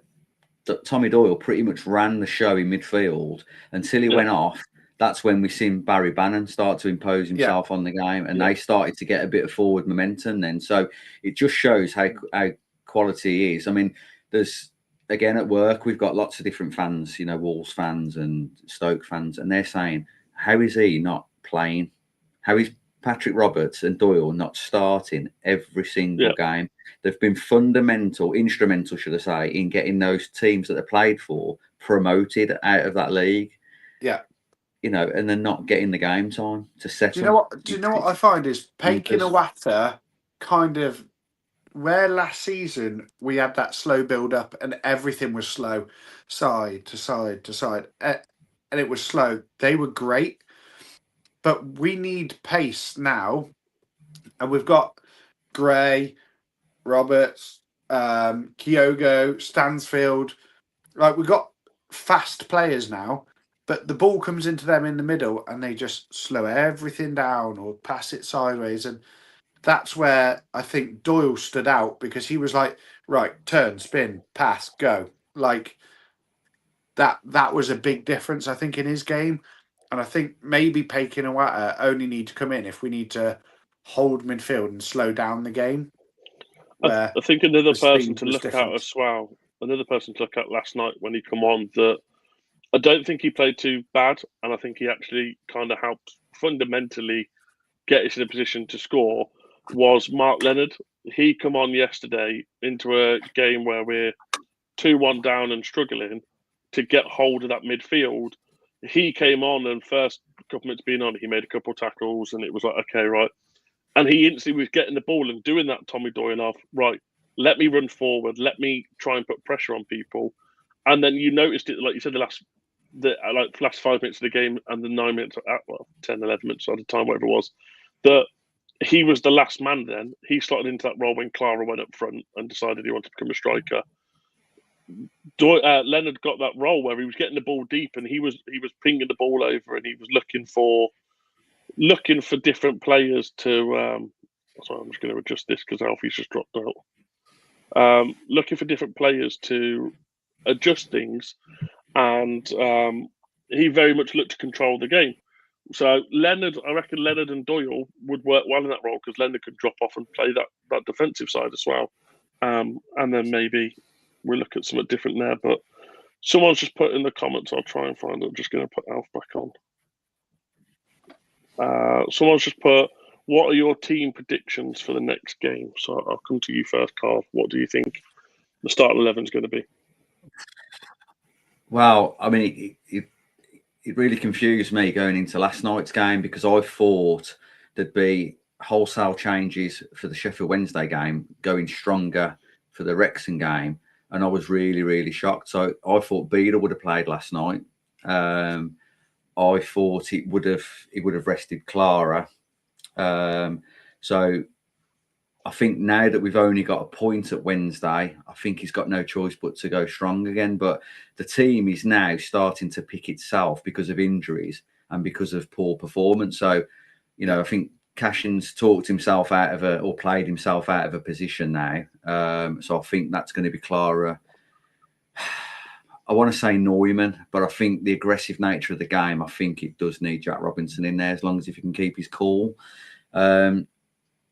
Tommy Doyle pretty much ran the show in midfield until he went off. That's when we seen Barry Bannon start to impose himself on the game, and they started to get a bit of forward momentum then. So it just shows how quality is. I mean, there's, again, at work, we've got lots of different fans, you know, Wolves fans and Stoke fans, and they're saying, how is he not playing? How is Patrick Roberts and Doyle not starting every single game? They've been instrumental, should I say, in getting those teams that they played for promoted out of that league. Yeah. You know, and they're not getting the game time to settle. Do you know what I find is Paik and Iwata kind of, where last season we had that slow build up and everything was slow, side to side to side, and it was slow. They were great, but we need pace now, and we've got Gray, Roberts, Kyogo, Stansfield. Like, we've got fast players now, but the ball comes into them in the middle and they just slow everything down or pass it sideways. And that's where I think Doyle stood out, because he was like, right, turn, spin, pass, go. Like, that was a big difference, I think, in his game. And I think maybe Paik and Iwata only need to come in if we need to hold midfield and slow down the game. I think another person to look at as well, another person to look at last night when he come on, that I don't think he played too bad, and I think he actually kind of helped fundamentally get us in a position to score, was Mark Leonard. He come on yesterday into a game where we're 2-1 down and struggling to get hold of that midfield. He came on, and first couple minutes being on, he made a couple tackles, and it was like, okay, right. And he instantly was getting the ball and doing that Tommy Doyle of, right, let me run forward, let me try and put pressure on people. And then you noticed it, like you said, the last 5 minutes of the game and the 9 minutes, 10, 11 minutes at the time, whatever it was, that he was the last man then. He slotted into that role when Clara went up front and decided he wanted to become a striker. Leonard got that role where he was getting the ball deep and he was pinging the ball over, and he was looking for different players to. Sorry, I'm just going to adjust this because Alfie's just dropped out. Looking for different players to adjust things, and he very much looked to control the game. So I reckon Leonard and Doyle would work well in that role, because Leonard could drop off and play that defensive side as well. And then maybe we'll look at something different there. But someone's just put in the comments, I'll try and find it. I'm just going to put Alf back on. Someone's just put, what are your team predictions for the next game? So I'll come to you first, Carl. What do you think the starting 11 is going to be? Well, I mean, it really confused me going into last night's game, because I thought there'd be wholesale changes for the Sheffield Wednesday game, going stronger for the Wrexham game, and I was really, really shocked. So I thought Beda would have played last night. I thought it would have rested Clara. So I think now that we've only got a point at Wednesday, I think he's got no choice but to go strong again. But the team is now starting to pick itself because of injuries and because of poor performance. So, you know, I think Cashin's talked himself out of or played himself out of a position now. So I think that's going to be Clara. I want to say Neumann, but I think the aggressive nature of the game, I think it does need Jack Robinson in there, as long as if he can keep his cool.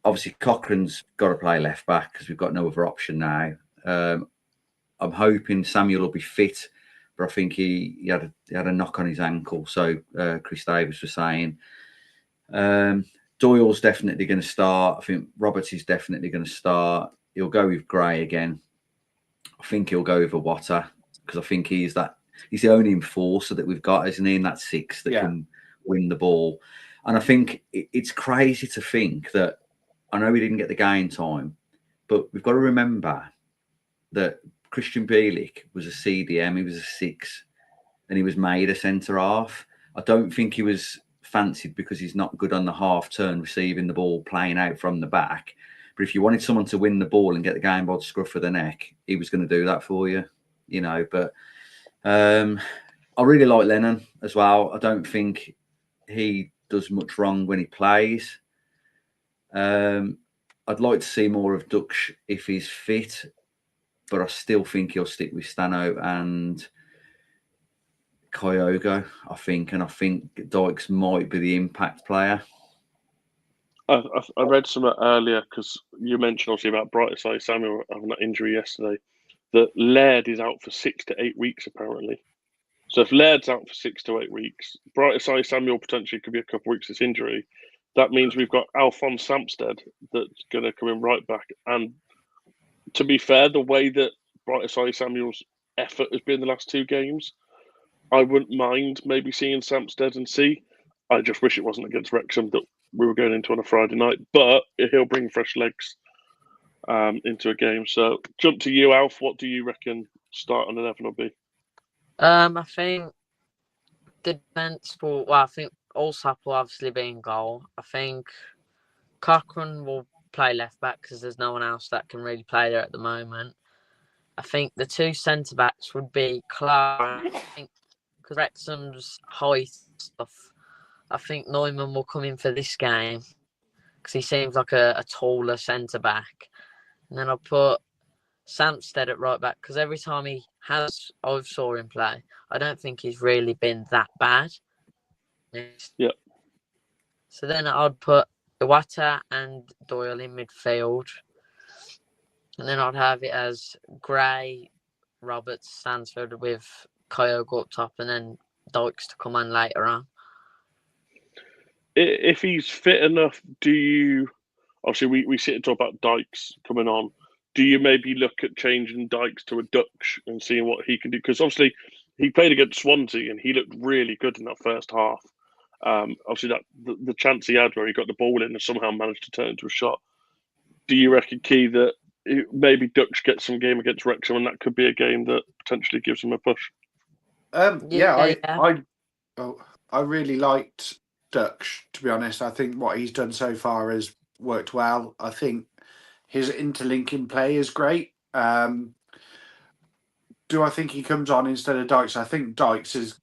Obviously, Cochrane's got to play left back because we've got no other option now. I'm hoping Samuel will be fit, but I think he had a knock on his ankle. So Chris Davis was saying Doyle's definitely going to start. I think Roberts is definitely going to start. He'll go with Gray again. I think he'll go with Iwata, because I think he's the only enforcer that we've got, isn't he, in that six that can win the ball. And I think it's crazy to think that, I know we didn't get the game time, but we've got to remember that Christian Bielik was a CDM, he was a 6, and he was made a centre half. I don't think he was fancied because he's not good on the half turn, receiving the ball, playing out from the back. But if you wanted someone to win the ball and get the game by the scruff of the neck, he was going to do that for you, you know. But I really like Lennon as well. I don't think he does much wrong when he plays. I'd like to see more of Dux if he's fit, but I still think he'll stick with Stano and Kyogo, I think. And I think Dykes might be the impact player. I read some earlier, because you mentioned obviously about Brightside Samuel having that injury yesterday, that Laird is out for 6 to 8 weeks apparently. So if Laird's out for 6 to 8 weeks, Brightside Samuel potentially could be a couple of weeks this injury. That means we've got Alphonse Samstead that's going to come in right back. And to be fair, the way that Brightside Samuel's effort has been the last 2 games, I wouldn't mind maybe seeing Samstead and see. I just wish it wasn't against Wrexham that we were going into on a Friday night, but he'll bring fresh legs into a game. So jump to you, Alf. What do you reckon starting 11 will be? I think defence will. Well, I think Allsop will obviously be in goal. I think Cochrane will play left back because there's no one else that can really play there at the moment. I think the 2 centre backs would be Clark. I think because Wrexham's height stuff, I think Neumann will come in for this game because he seems like a taller centre back. And then I'll put Samstead at right back because every time I've saw him play, I don't think he's really been that bad. Yeah. So then I'd put Iwata and Doyle in midfield. And then I'd have it as Gray, Roberts, Stansford with Kyogo up top, and then Dykes to come on later on. If he's fit enough, do you... Obviously, we sit and talk about Dykes coming on. Do you maybe look at changing Dykes to a Dutch and seeing what he can do? Because obviously, he played against Swansea and he looked really good in that first half. Obviously, that the chance he had where he got the ball in and somehow managed to turn into a shot. Do you reckon, Key, that maybe Dutch gets some game against Wrexham and that could be a game that potentially gives him a push? I really liked Dutch, to be honest. I think what he's done so far has worked well. I think his interlinking play is great. Do I think he comes on instead of Dykes? I think Dykes has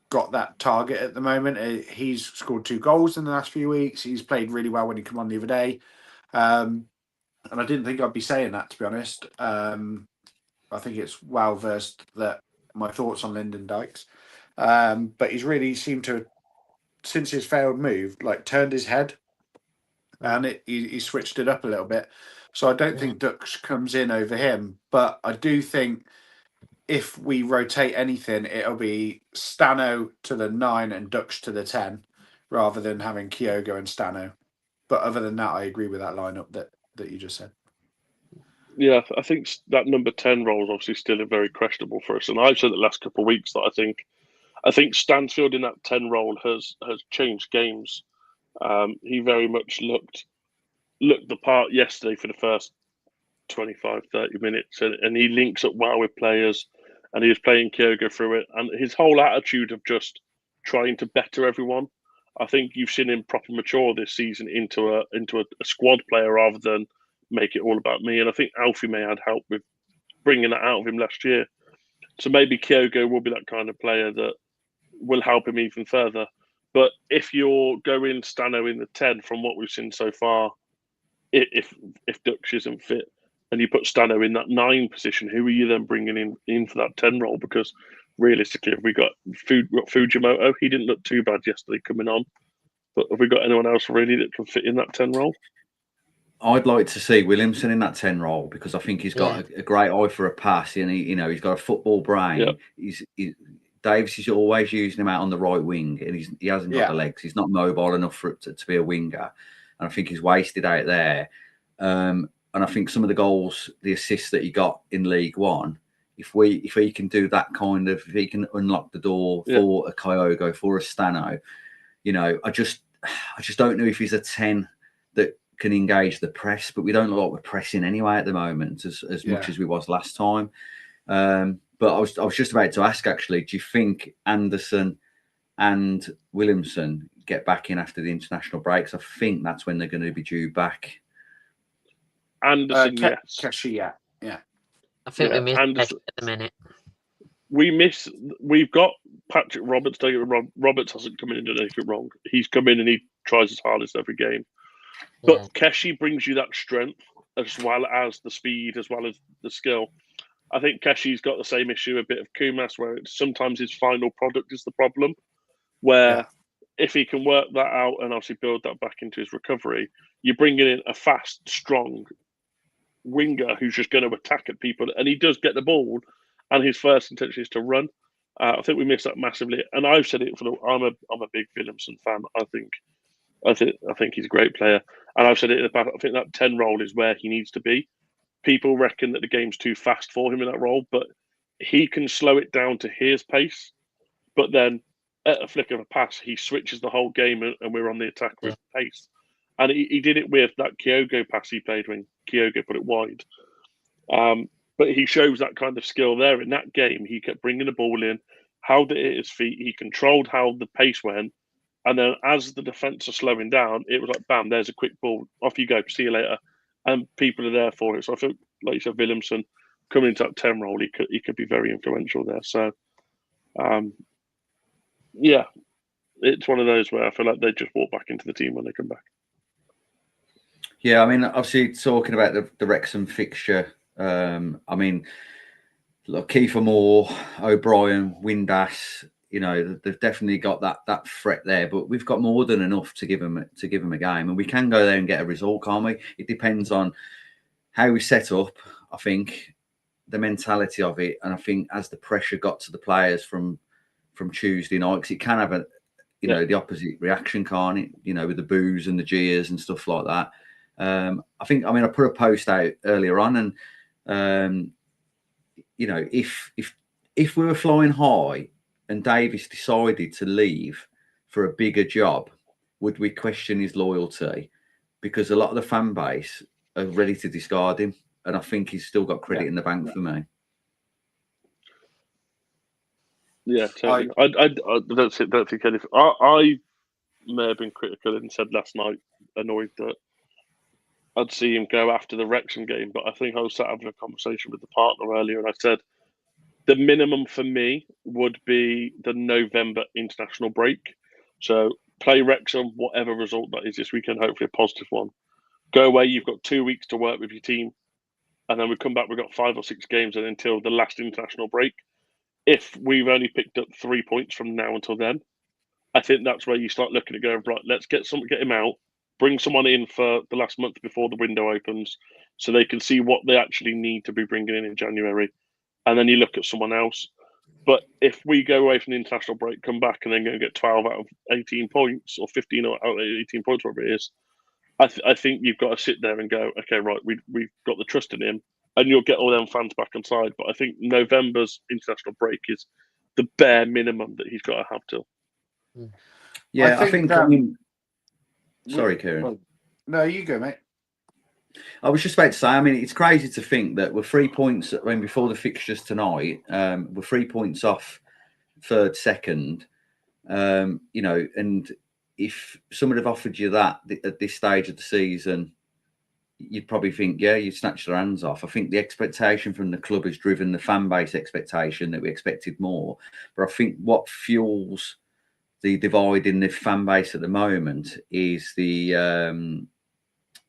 got that target at the moment. He's scored 2 goals in the last few weeks. He's played really well when he came on the other day. And I didn't think I'd be saying that, to be honest. I think it's well versed that my thoughts on Lyndon Dykes. But he's really seemed to, since his failed move, like turned his head and he switched it up a little bit. So I don't think Dux comes in over him. But I do think if we rotate anything, it'll be Stano to the 9 and Dux to the 10 rather than having Kyogo and Stano. But other than that, I agree with that lineup that you just said. Yeah, I think that number 10 role is obviously still very questionable for us. And I've said the last couple of weeks that I think Stansfield in that 10 role has changed games. He very much looked the part yesterday for the first 25, 30 minutes. And he links up well with players. And he was playing Kyogo through it. And his whole attitude of just trying to better everyone. I think you've seen him proper mature this season into a squad player rather than make it all about me. And I think Alfie may have help with bringing that out of him last year. So maybe Kyogo will be that kind of player that will help him even further. But if you're going Stano in the 10 from what we've seen so far, if Dux isn't fit and you put Stano in that 9 position, who are you then bringing in for that 10 role? Because realistically, have we got Fujimoto? He didn't look too bad yesterday coming on. But have we got anyone else really that can fit in that 10 role? I'd like to see Williamson in that 10 role because I think he's got a great eye for a pass, and he's got a football brain. Yeah. Davis is always using him out on the right wing, and he hasn't got the legs. He's not mobile enough for it to be a winger, and I think he's wasted out there. And I think some of the goals, the assists that he got in League One, if he can do that kind of, if he can unlock the door for a Kyogo, for a Stano, I just don't know if he's a 10 that can engage the press, but we don't look like we're pressing anyway at the moment as much as we was last time. But I was just about to ask, actually, do you think Anderson and Williamson get back in after the international breaks? I think that's when they're going to be due back. Anderson, yes. Keshi, yeah. I think we missed Anderson at the minute. We've got Patrick Roberts. Roberts hasn't come in and done anything wrong. He's come in and he tries his hardest every game. But Keshi brings you that strength as well as the speed, as well as the skill. I think Keshi's got the same issue a bit of Kumas, where sometimes his final product is the problem. Where if he can work that out and obviously build that back into his recovery, you're bringing in a fast, strong winger who's just going to attack at people, and he does get the ball, and his first intention is to run. I think we missed that massively, and I've said it I'm a big Williamson fan. I think he's a great player, and I've said it in the past. I think that 10 role is where he needs to be. People reckon that the game's too fast for him in that role, but he can slow it down to his pace. But then, at a flick of a pass, he switches the whole game, and we're on the attack with pace. And he did it with that Kyogo pass he played when Kyogo put it wide. But he shows that kind of skill there. In that game, he kept bringing the ball in, held it at his feet. He controlled how the pace went. And then as the defence are slowing down, it was like, bam, there's a quick ball. Off you go. See you later. And people are there for it. So I feel, like you said, Williamson coming into that 10 role, he could be very influential there. So, it's one of those where I feel like they just walk back into the team when they come back. Yeah, I mean, obviously talking about the Wrexham fixture, I mean, look, Kiefer Moore, O'Brien, Windass, you know, they've definitely got that threat there, but we've got more than enough to give them a game, and we can go there and get a result, can't we? It depends on how we set up, I think, the mentality of it, and I think as the pressure got to the players from Tuesday night, because it can have the opposite reaction, can't it? You know, with the boos and the jeers and stuff like that. I put a post out earlier on, and if we were flying high and Davis decided to leave for a bigger job, would we question his loyalty? Because a lot of the fan base are ready to discard him, and I think he's still got credit in the bank for me. Yeah, totally. I don't think anything. I may have been critical and said last night, annoyed that I'd see him go after the Wrexham game, but I think I was sat having a conversation with the partner earlier, and I said the minimum for me would be the November international break. So play Wrexham, whatever result that is this weekend, hopefully a positive one. Go away, you've got 2 weeks to work with your team, and then we come back, we've got 5 or 6 games and until the last international break. If we've only picked up 3 points from now until then, I think that's where you start looking at going, right, let's get him out, bring someone in for the last month before the window opens so they can see what they actually need to be bringing in January. And then you look at someone else. But if we go away from the international break, come back and then go and get 12 out of 18 points or 15 out of 18 points, whatever it is, I think you've got to sit there and go, okay, right, we've got the trust in him, and you'll get all them fans back on side. But I think November's international break is the bare minimum that he's got to have till. Yeah, I think sorry, Kieran. No, you go, mate. I was just about to say, I mean, it's crazy to think that we're 3 points before the fixtures tonight. We're 3 points off third, second. And if someone had offered you that at this stage of the season, you'd probably think, yeah, you'd snatch their hands off. I think the expectation from the club has driven the fan base expectation that we expected more. But I think what fuels the divide in the fan base at the moment is the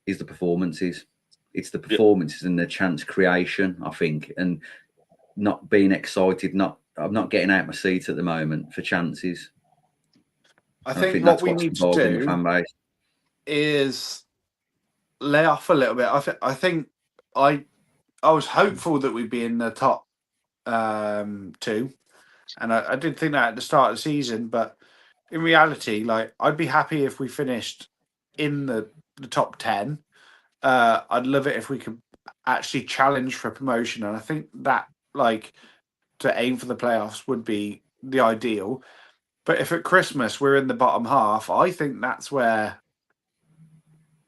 performances. It's the performances and the chance creation, I think, and not being excited. I'm not getting out of my seat at the moment for chances. I think what we need to do fan base is lay off a little bit. I think I was hopeful that we'd be in the top 2, and I did think that at the start of the season. But in reality, like, I'd be happy if we finished in the top 10. I'd love it if we could actually challenge for promotion, and I think that, like, to aim for the playoffs would be the ideal. But if at Christmas we're in the bottom half, I think that's where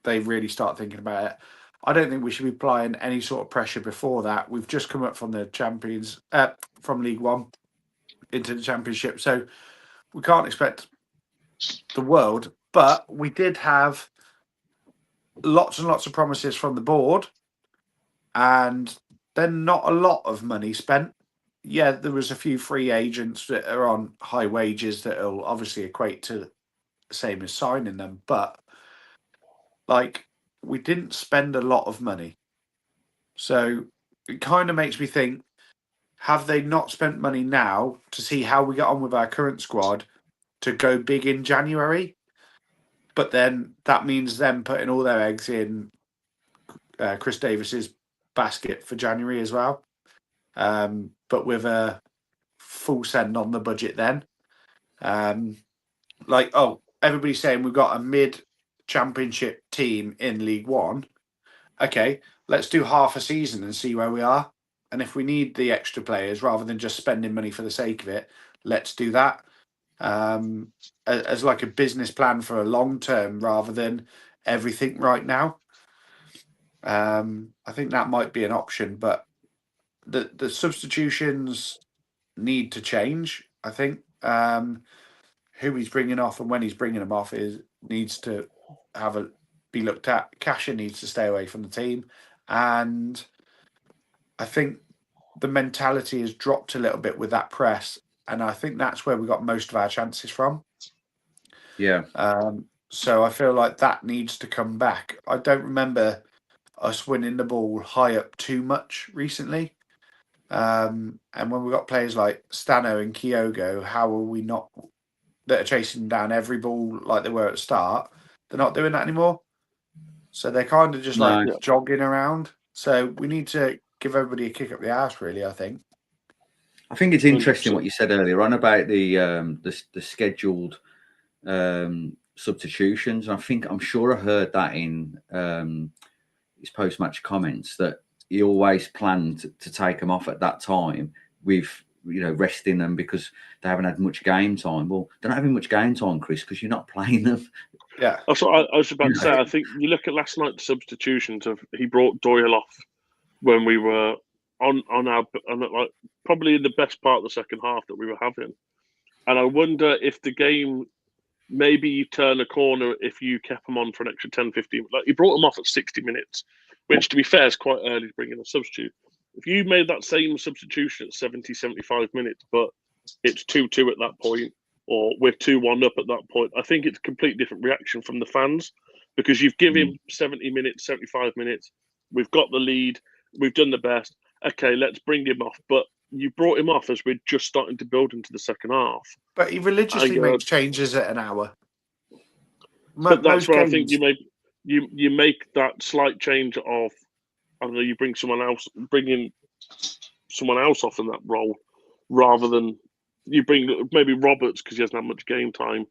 they really start thinking about it. I don't think we should be applying any sort of pressure before that. We've just come up from the from League One into the Championship, so we can't expect the world. But we did have lots and lots of promises from the board, and then not a lot of money spent. Yeah, there was a few free agents that are on high wages that will obviously equate to the same as signing them, but like we didn't spend a lot of money. So it kind of makes me think, have they not spent money now to see how we get on with our current squad to go big in January? But then that means them putting all their eggs in Chris Davis's basket for January as well. But with a full send on the budget then. Everybody's saying we've got a mid-championship team in League One. Okay, let's do half a season and see where we are. And if we need the extra players rather than just spending money for the sake of it, let's do that as like a business plan for a long term rather than everything right now. I think that might be an option, but the substitutions need to change. I think who he's bringing off and when he's bringing them off needs to be looked at. Kasha needs to stay away from the team, and I think the mentality has dropped a little bit with that press, and I think that's where we got most of our chances from. Yeah. So I feel like that needs to come back. I don't remember us winning the ball high up too much recently. And when we got players like Stano and Kyogo, how are we not that are chasing down every ball like they were at the start? They're not doing that anymore. So they're kind of just jogging around. So we need to give everybody a kick up the arse, really, I think. I think it's interesting what you said earlier on about the scheduled substitutions. I'm sure I heard that in his post-match comments that he always planned to take them off at that time with resting them because they haven't had much game time. Well, they're not having much game time, Chris, because you're not playing them. Yeah, that's what I was about to say. I think you look at last night's substitutions he brought Doyle off when we were on like probably in the best part of the second half that we were having, and I wonder if the game maybe you turn a corner if you kept him on for an extra 10-15. Like he brought him off at 60 minutes, which to be fair is quite early to bring in a substitute. If you made that same substitution at 70-75 minutes, but it's 2-2 at that point, or we're 2-1 up at that point, I think it's a completely different reaction from the fans because you've given him 70 minutes, 75 minutes. We've got the lead. We've done the best. Okay, let's bring him off. But you brought him off as we're just starting to build into the second half. But he religiously makes changes at an hour. But that's where I think you make that slight change of, I don't know, you bring in someone else off in that role rather than you bring maybe Roberts because he hasn't had much game time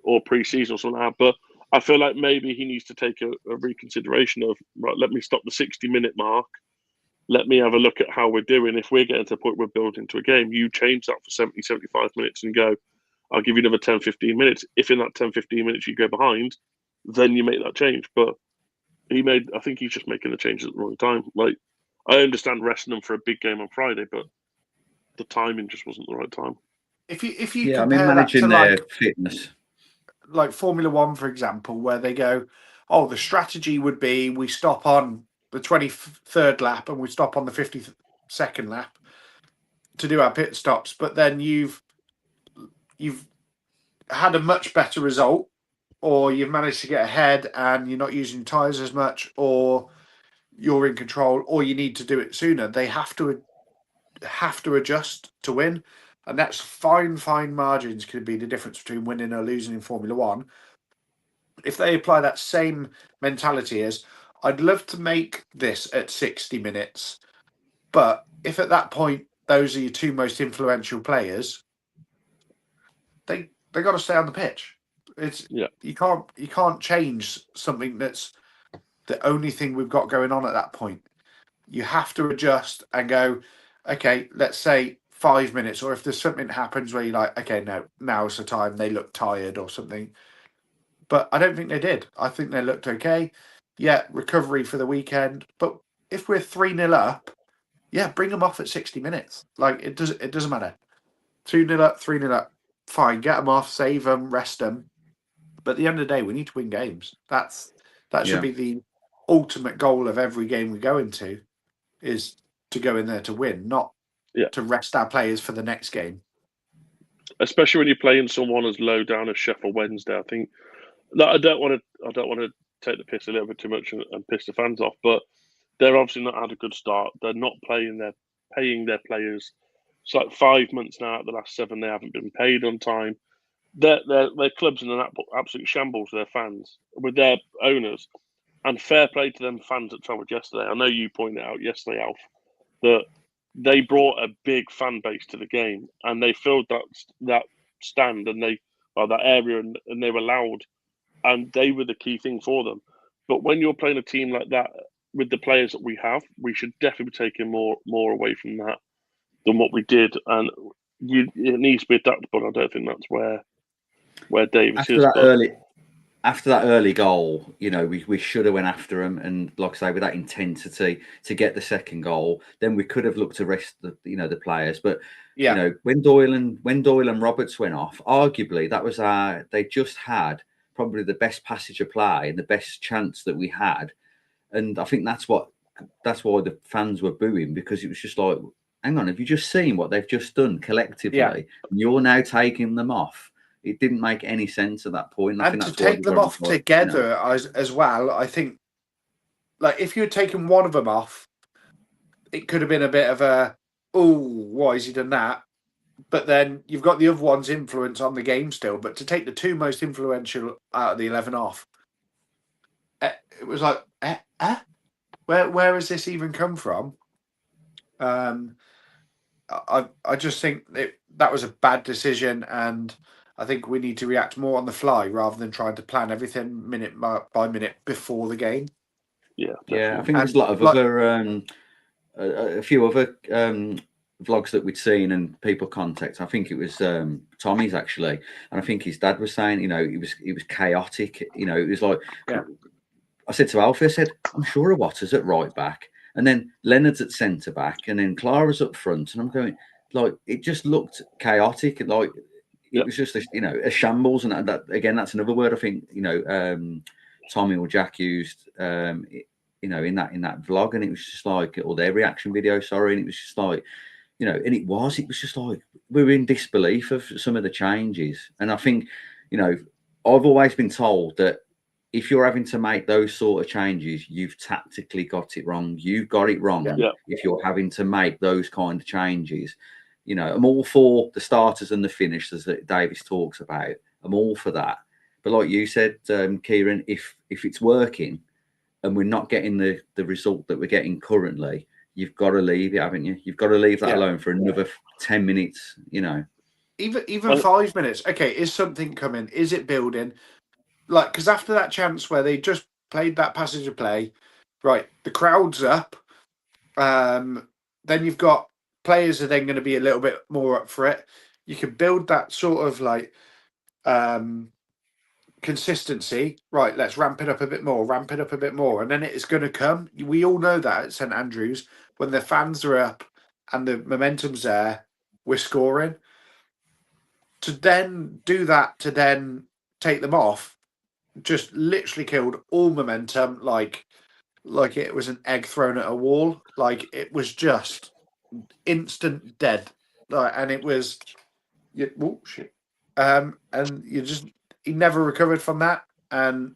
or pre-season or something like that. But I feel like maybe he needs to take a reconsideration of, right, let me stop the 60-minute mark. Let me have a look at how we're doing. If we're getting to the point we're building to a game, you change that for 70-75 minutes and go, I'll give you another 10-15 minutes. If in that 10-15 minutes you go behind, then you make that change. But I think he's just making the changes at the wrong time. Like, I understand resting them for a big game on Friday, but the timing just wasn't the right time. If you compare managing that to their fitness, like Formula One, for example, where they go, the strategy would be we stop on the 23rd lap and we stop on the 52nd lap to do our pit stops, but then you've had a much better result, or you've managed to get ahead and you're not using tyres as much, or you're in control, or you need to do it sooner. They have to adjust to win, and that's fine margins could be the difference between winning or losing in Formula One. If they apply that same mentality as, I'd love to make this at 60 minutes, but if at that point those are your two most influential players, they got to stay on the pitch. You can't change something that's the only thing we've got going on at that point. You have to adjust and go, okay, let's say 5 minutes, or if there's something happens where you're like, okay, no, now's the time, they look tired or something, but I don't think they did. I think they looked okay. Yeah, recovery for the weekend. But if we're 3-0 up, yeah, bring them off at 60 minutes. Like, it doesn't matter. 2-0 up, 3-0 up, fine. Get them off, save them, rest them. But at the end of the day, we need to win games. That should be the ultimate goal of every game we go into, is to go in there to win, not to rest our players for the next game. Especially when you're playing someone as low down as Sheffield Wednesday. I think that I don't want to take the piss a little bit too much and piss the fans off, but they're obviously not had a good start. They're not paying their players. It's like 5 months now out of the last 7 they haven't been paid on time. Their club's in an absolute shambles with their fans, with their owners. And fair play to them fans that travelled yesterday. I know you pointed out yesterday, Alf, that they brought a big fan base to the game and they filled that stand and that area and they were loud and they were the key thing for them. But when you're playing a team like that with the players that we have, we should definitely be taking more away from that than what we did. And it needs to be adaptable. I don't think that's where Davis is. After that early goal, we should have went after them, and like I say, with that intensity to get the second goal, then we could have looked to rest the players. But when Doyle and Roberts went off, arguably that was they just had probably the best passage of play and the best chance that we had, and I think that's why the fans were booing, because it was just like, hang on, have you just seen what they've just done collectively? Yeah. And you're now taking them off. It didn't make any sense at that point. And to take them off together as well, I think, like, if you had taken one of them off, it could have been a bit of a, oh, why has he done that? But then you've got the other one's influence on the game still. But to take the two most influential out of the 11 off, it was like, where has this even come from? I just think that was a bad decision, and I think we need to react more on the fly rather than trying to plan everything minute by minute before the game. Yeah, I think there's a lot of other, a few other vlogs that we'd seen and people contact. I think it was Tommy's actually, and I think his dad was saying, it was chaotic. It was like, I said to Alfie, I said, I'm sure Waters at right back, and then Leonard's at centre back, and then Clara's up front, and I'm going, like, it just looked chaotic, like. It was just a shambles, and that again, that's another word I think Tommy or Jack used in that vlog, and it was just like, or their reaction video, sorry, and it was just like, and it was just like we were in disbelief of some of the changes. And I think, I've always been told that if you're having to make those sort of changes, you've tactically got it wrong. You've got it wrong if you're having to make those kind of changes. I'm all for the starters and the finishers that Davis talks about. I'm all for that. But like you said, Kieran, if it's working and we're not getting the result that we're getting currently, you've got to leave it, haven't you? You've got to leave that alone for another 10 minutes, Even 5 minutes. Okay, is something coming? Is it building? Like, because after that chance where they just played that passage of play, right, the crowd's up. Then you've got players are then going to be a little bit more up for it. You can build that sort of like consistency. Right, let's ramp it up a bit more, and then it's going to come. We all know that at St Andrews, when the fans are up and the momentum's there, we're scoring. To then do that, to then take them off, just literally killed all momentum, like it was an egg thrown at a wall. Like, it was just instant dead, and it was shit. And he never recovered from that. And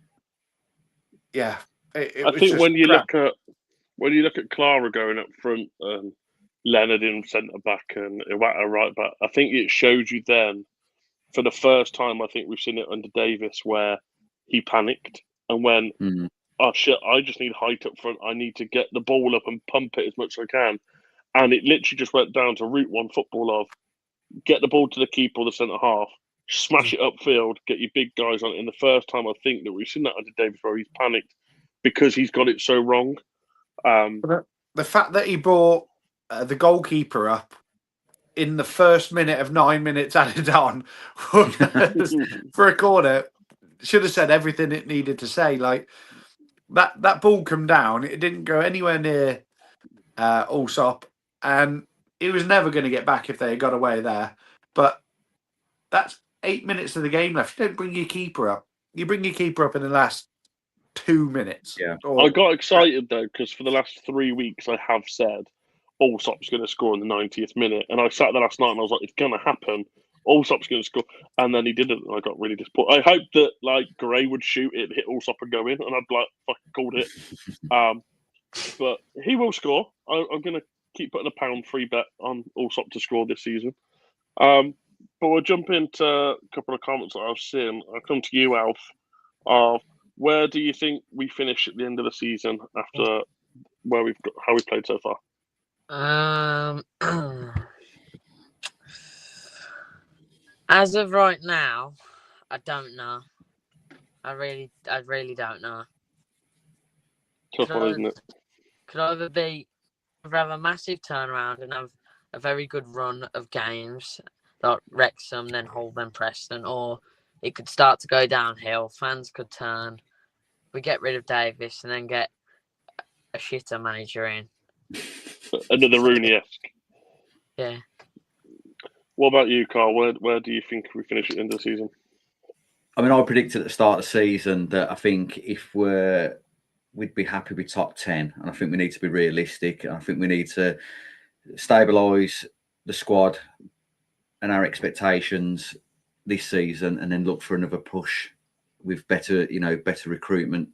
I think when you look at Clara going up front, Leonard in centre back and Iwata right back, I think it shows you then, for the first time, I think we've seen it under Davis, where he panicked and went, oh shit, I just need height up front. I need to get the ball up and pump it as much as I can. And it literally just went down to route one football of get the ball to the keeper or the centre half, smash it upfield, get your big guys on it. And the first time I think that we've seen that under Davis, where he's panicked because he's got it so wrong. The fact that he brought the goalkeeper up in the first minute of 9 minutes added on for a corner have said everything it needed to say. Like that ball come down, it didn't go anywhere near Allsop, and he was never going to get back if they had got away there. But that's 8 minutes of the game left. You don't bring your keeper up. You bring your keeper up in the last 2 minutes. Yeah. I got excited though because for the last 3 weeks I have said Allsop's going to score in the 90th minute, and I sat there last night and I was like, it's going to happen. Allsop's going to score, and then he didn't. And I got really disappointed. I hoped that like Gray would shoot it, hit Allsop, and go in, and I'd like fucking called it. But he will score. I'm going to keep putting a £1 bet on Allsop to score this season. But we'll jump into a couple of comments that I've seen. I'll come to you, Alf. Where do you think we finish at the end of the season after how we played so far? As of right now, I don't know. I really don't know. Tough one, isn't it? Could either have a massive turnaround and have a very good run of games like Wrexham, then Hull, then Preston, or it could start to go downhill. Fans could turn. We get rid of Davis and then get a shitter manager in. Another Rooney-esque. Yeah. What about you, Carl? Where do you think we finish at the end of the season? I mean, I predicted at the start of the season that I think we'd be happy with top 10, and I think we need to be realistic. And I think we need to stabilise the squad and our expectations this season, and then look for another push with better recruitment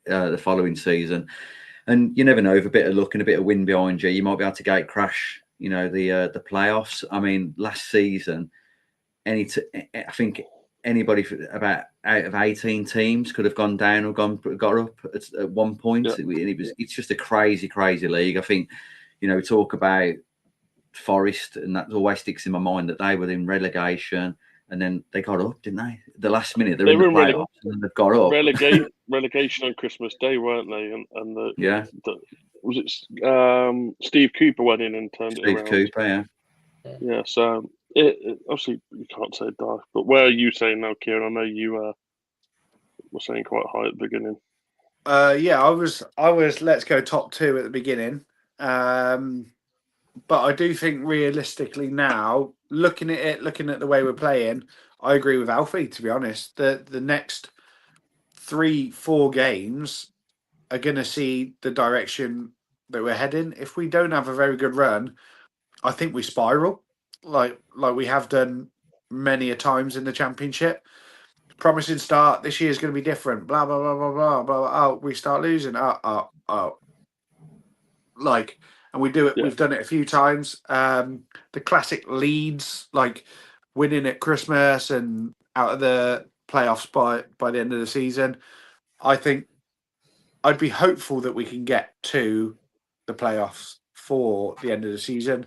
the following season. And you never know, with a bit of luck and a bit of wind behind you, you might be able to gate crash, the playoffs. I mean, last season, I think anybody about out of 18 teams could have gone down or got up at one point. Yeah. It's just a crazy league. I think, we talk about Forest, and that always sticks in my mind that they were in relegation. And then they got up, didn't they? The last minute, they were in the playoffs, and then they've got up. Relegation on Christmas Day, weren't they? And was it Steve Cooper went in and turned it around? Steve Cooper, yeah. Yeah, so it obviously you can't say dark, but where are you saying now, Kieran? I know you were saying quite high at the beginning. Yeah, I was. Let's go top 2 at the beginning. But I do think realistically now, looking at the way we're playing, I agree with Alfie, to be honest. The next 3-4 games are going to see the direction that we're heading. If we don't have a very good run, I think we spiral like we have done many a times in the Championship. Promising start, this year's going to be different, blah, blah, blah, blah, blah, blah. Oh, we start losing. And we do it. Yeah. We've done it a few times. The classic Leeds, like winning at Christmas and out of the playoffs by the end of the season. I think I'd be hopeful that we can get to the playoffs for the end of the season.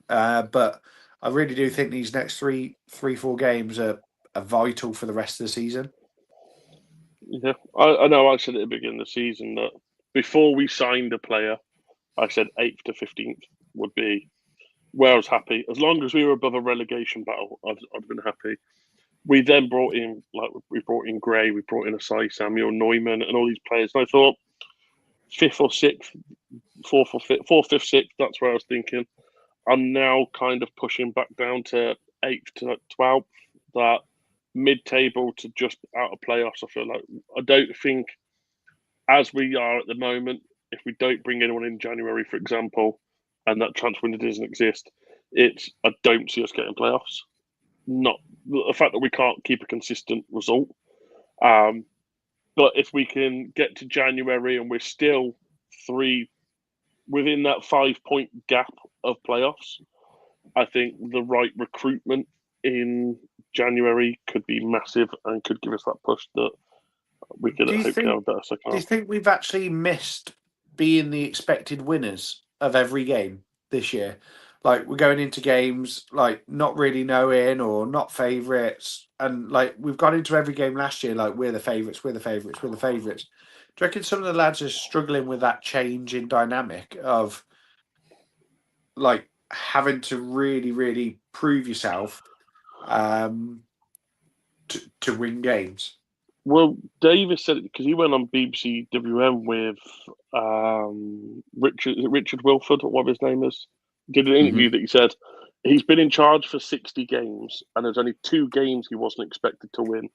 But I really do think these next 3-4 games are vital for the rest of the season. Yeah, I know. I said at the beginning of the season that before we signed a player, I said 8th to 15th would be where I was happy. As long as we were above a relegation battle, I'd been happy. We then brought in Gray, we brought in Asai Samuel, Neumann, and all these players. And I thought 5th or 6th, 4th or 5th, 4th, 5th, 6th. That's where I was thinking. I'm now kind of pushing back down to 8th to 12th. That mid-table to just out of playoffs. I feel like I don't think, as we are at the moment, if we don't bring anyone in January, for example, and that transfer window doesn't exist, I don't see us getting playoffs. Not the fact that we can't keep a consistent result. But if we can get to January and we're still 3 within that 5-point gap of playoffs, I think the right recruitment in January could be massive and could give us that push that we could hope to have a better second half. Do you think we've actually missed being the expected winners of every game this year? Like, we're going into games like not really knowing or not favourites, and like we've gone into every game last year like we're the favourites. Do you reckon some of the lads are struggling with that change in dynamic of like having to really, really prove yourself to win games? Well, Davis said it because he went on BBC WM with Richard Wilford, or whatever his name is. Did an interview that he said he's been in charge for 60 games, and there's only 2 games he wasn't expected to win,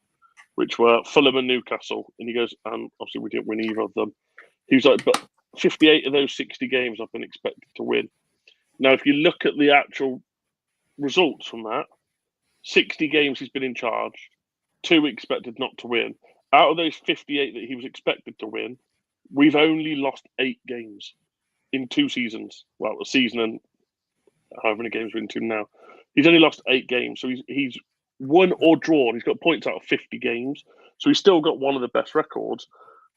which were Fulham and Newcastle. And he goes, and obviously we didn't win either of them. He was like, but 58 of those 60 games I've been expected to win. Now, if you look at the actual results from that, 60 games he's been in charge, 2 expected not to win. Out of those 58 that he was expected to win, we've only lost 8 games in 2 seasons. Well, a season and however many games we're into now. He's only lost 8 games. So he's won or drawn. He's got points out of 50 games. So he's still got one of the best records.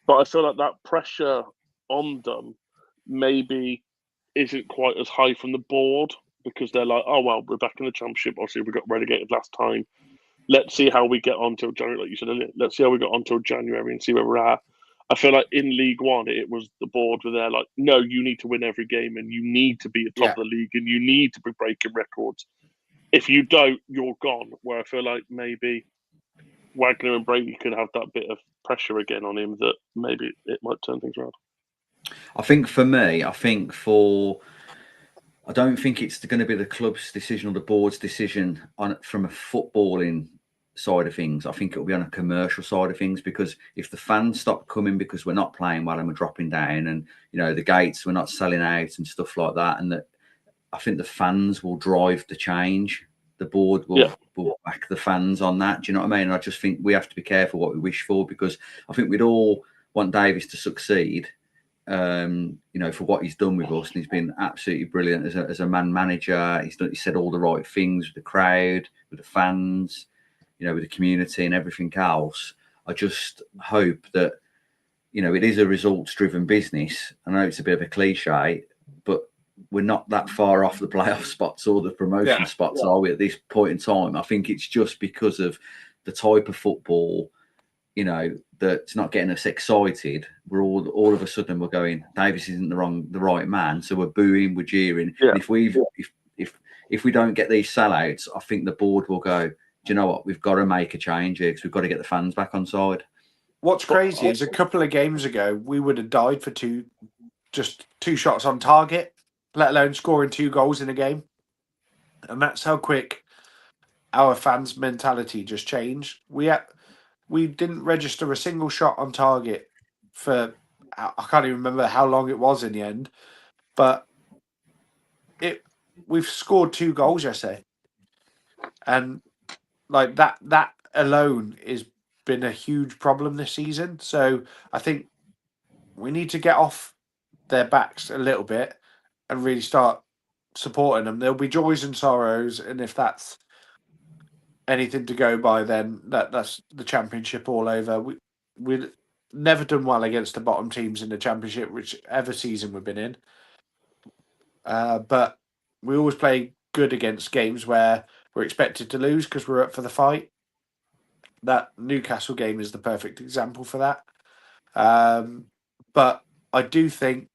But I feel like that pressure on them maybe isn't quite as high from the board, because they're like, oh, well, we're back in the Championship. Obviously, we got relegated last time. Let's see how we get on till January, like you said earlier. Let's see how we got on till January and see where we're at. I feel like in League One, it was the board where they're like, no, you need to win every game and you need to be at top of the league and you need to be breaking records. If you don't, you're gone. Where I feel like maybe Wagner and Brady could have that bit of pressure again on him that maybe it might turn things around. I think for me, I don't think it's going to be the club's decision or the board's decision on from a footballing side of things. I think it'll be on a commercial side of things, because if the fans stop coming because we're not playing well and we're dropping down, and the gates we're not selling out and stuff like that, and that I think the fans will drive the change. The board will back the fans on that. Do you know what I mean? And I just think we have to be careful what we wish for, because I think we'd all want Davis to succeed. For what he's done with us, and he's been absolutely brilliant as a man manager. He said all the right things with the crowd, with the fans, with the community and everything else. I just hope that it is a results-driven business. I know it's a bit of a cliche, but we're not that far off the playoff spots or the promotion spots, are we, at this point in time? I think it's just because of the type of football, that's not getting us excited. We're all of a sudden we're going, Davis isn't the right man, so we're booing, we're jeering. And if we don't get these sellouts, I think the board will go, do you know what? We've got to make a change here, because we've got to get the fans back on side. What's crazy is a couple of games ago we would have died for two shots on target, let alone scoring 2 goals in a game. And that's how quick our fans' mentality just changed. We didn't register a single shot on target for, I can't even remember how long it was in the end, but we've scored 2 goals yesterday, and like that alone has been a huge problem this season. So I think we need to get off their backs a little bit and really start supporting them. There'll be joys and sorrows, and if that's anything to go by, then that's the Championship all over. We've never done well against the bottom teams in the Championship, whichever season we've been in. But we always play good against games where we're expected to lose because we're up for the fight. That Newcastle game is the perfect example for that. But I do think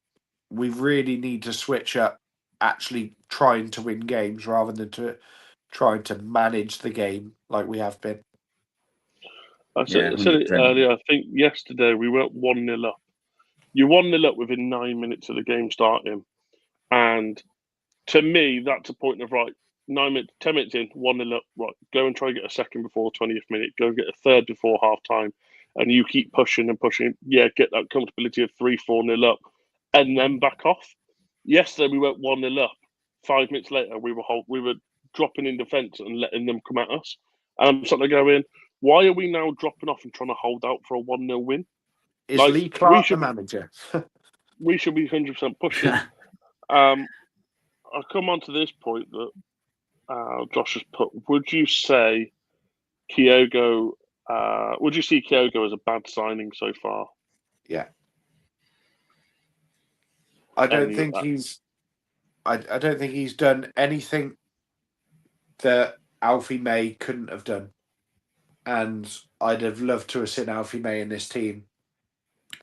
we really need to switch up actually trying to win games rather than trying to manage the game like we have been. I said it earlier. I think yesterday we went 1-0 up. You're 1-0 up within 9 minutes of the game starting. And to me, that's a point of, right, 9 minutes, 10 minutes in, 1-0 up, right, go and try and get a second before 20th minute, go get a third before half time. And you keep pushing and pushing. Yeah, get that comfortability of 3-4-0 up and then back off. Yesterday we went 1-0 up. 5 minutes later, we were dropping in defence and letting them come at us. And I'm starting to go in, why are we now dropping off and trying to hold out for a 1-0 win? Is Lee Clark the manager? We should be 100% pushing. I'll come on to this point that Josh has put. Would you say Kyogo? Would you see Kyogo as a bad signing so far? Yeah. I don't think he's done anything that Alfie May couldn't have done. And I'd have loved to have seen Alfie May in this team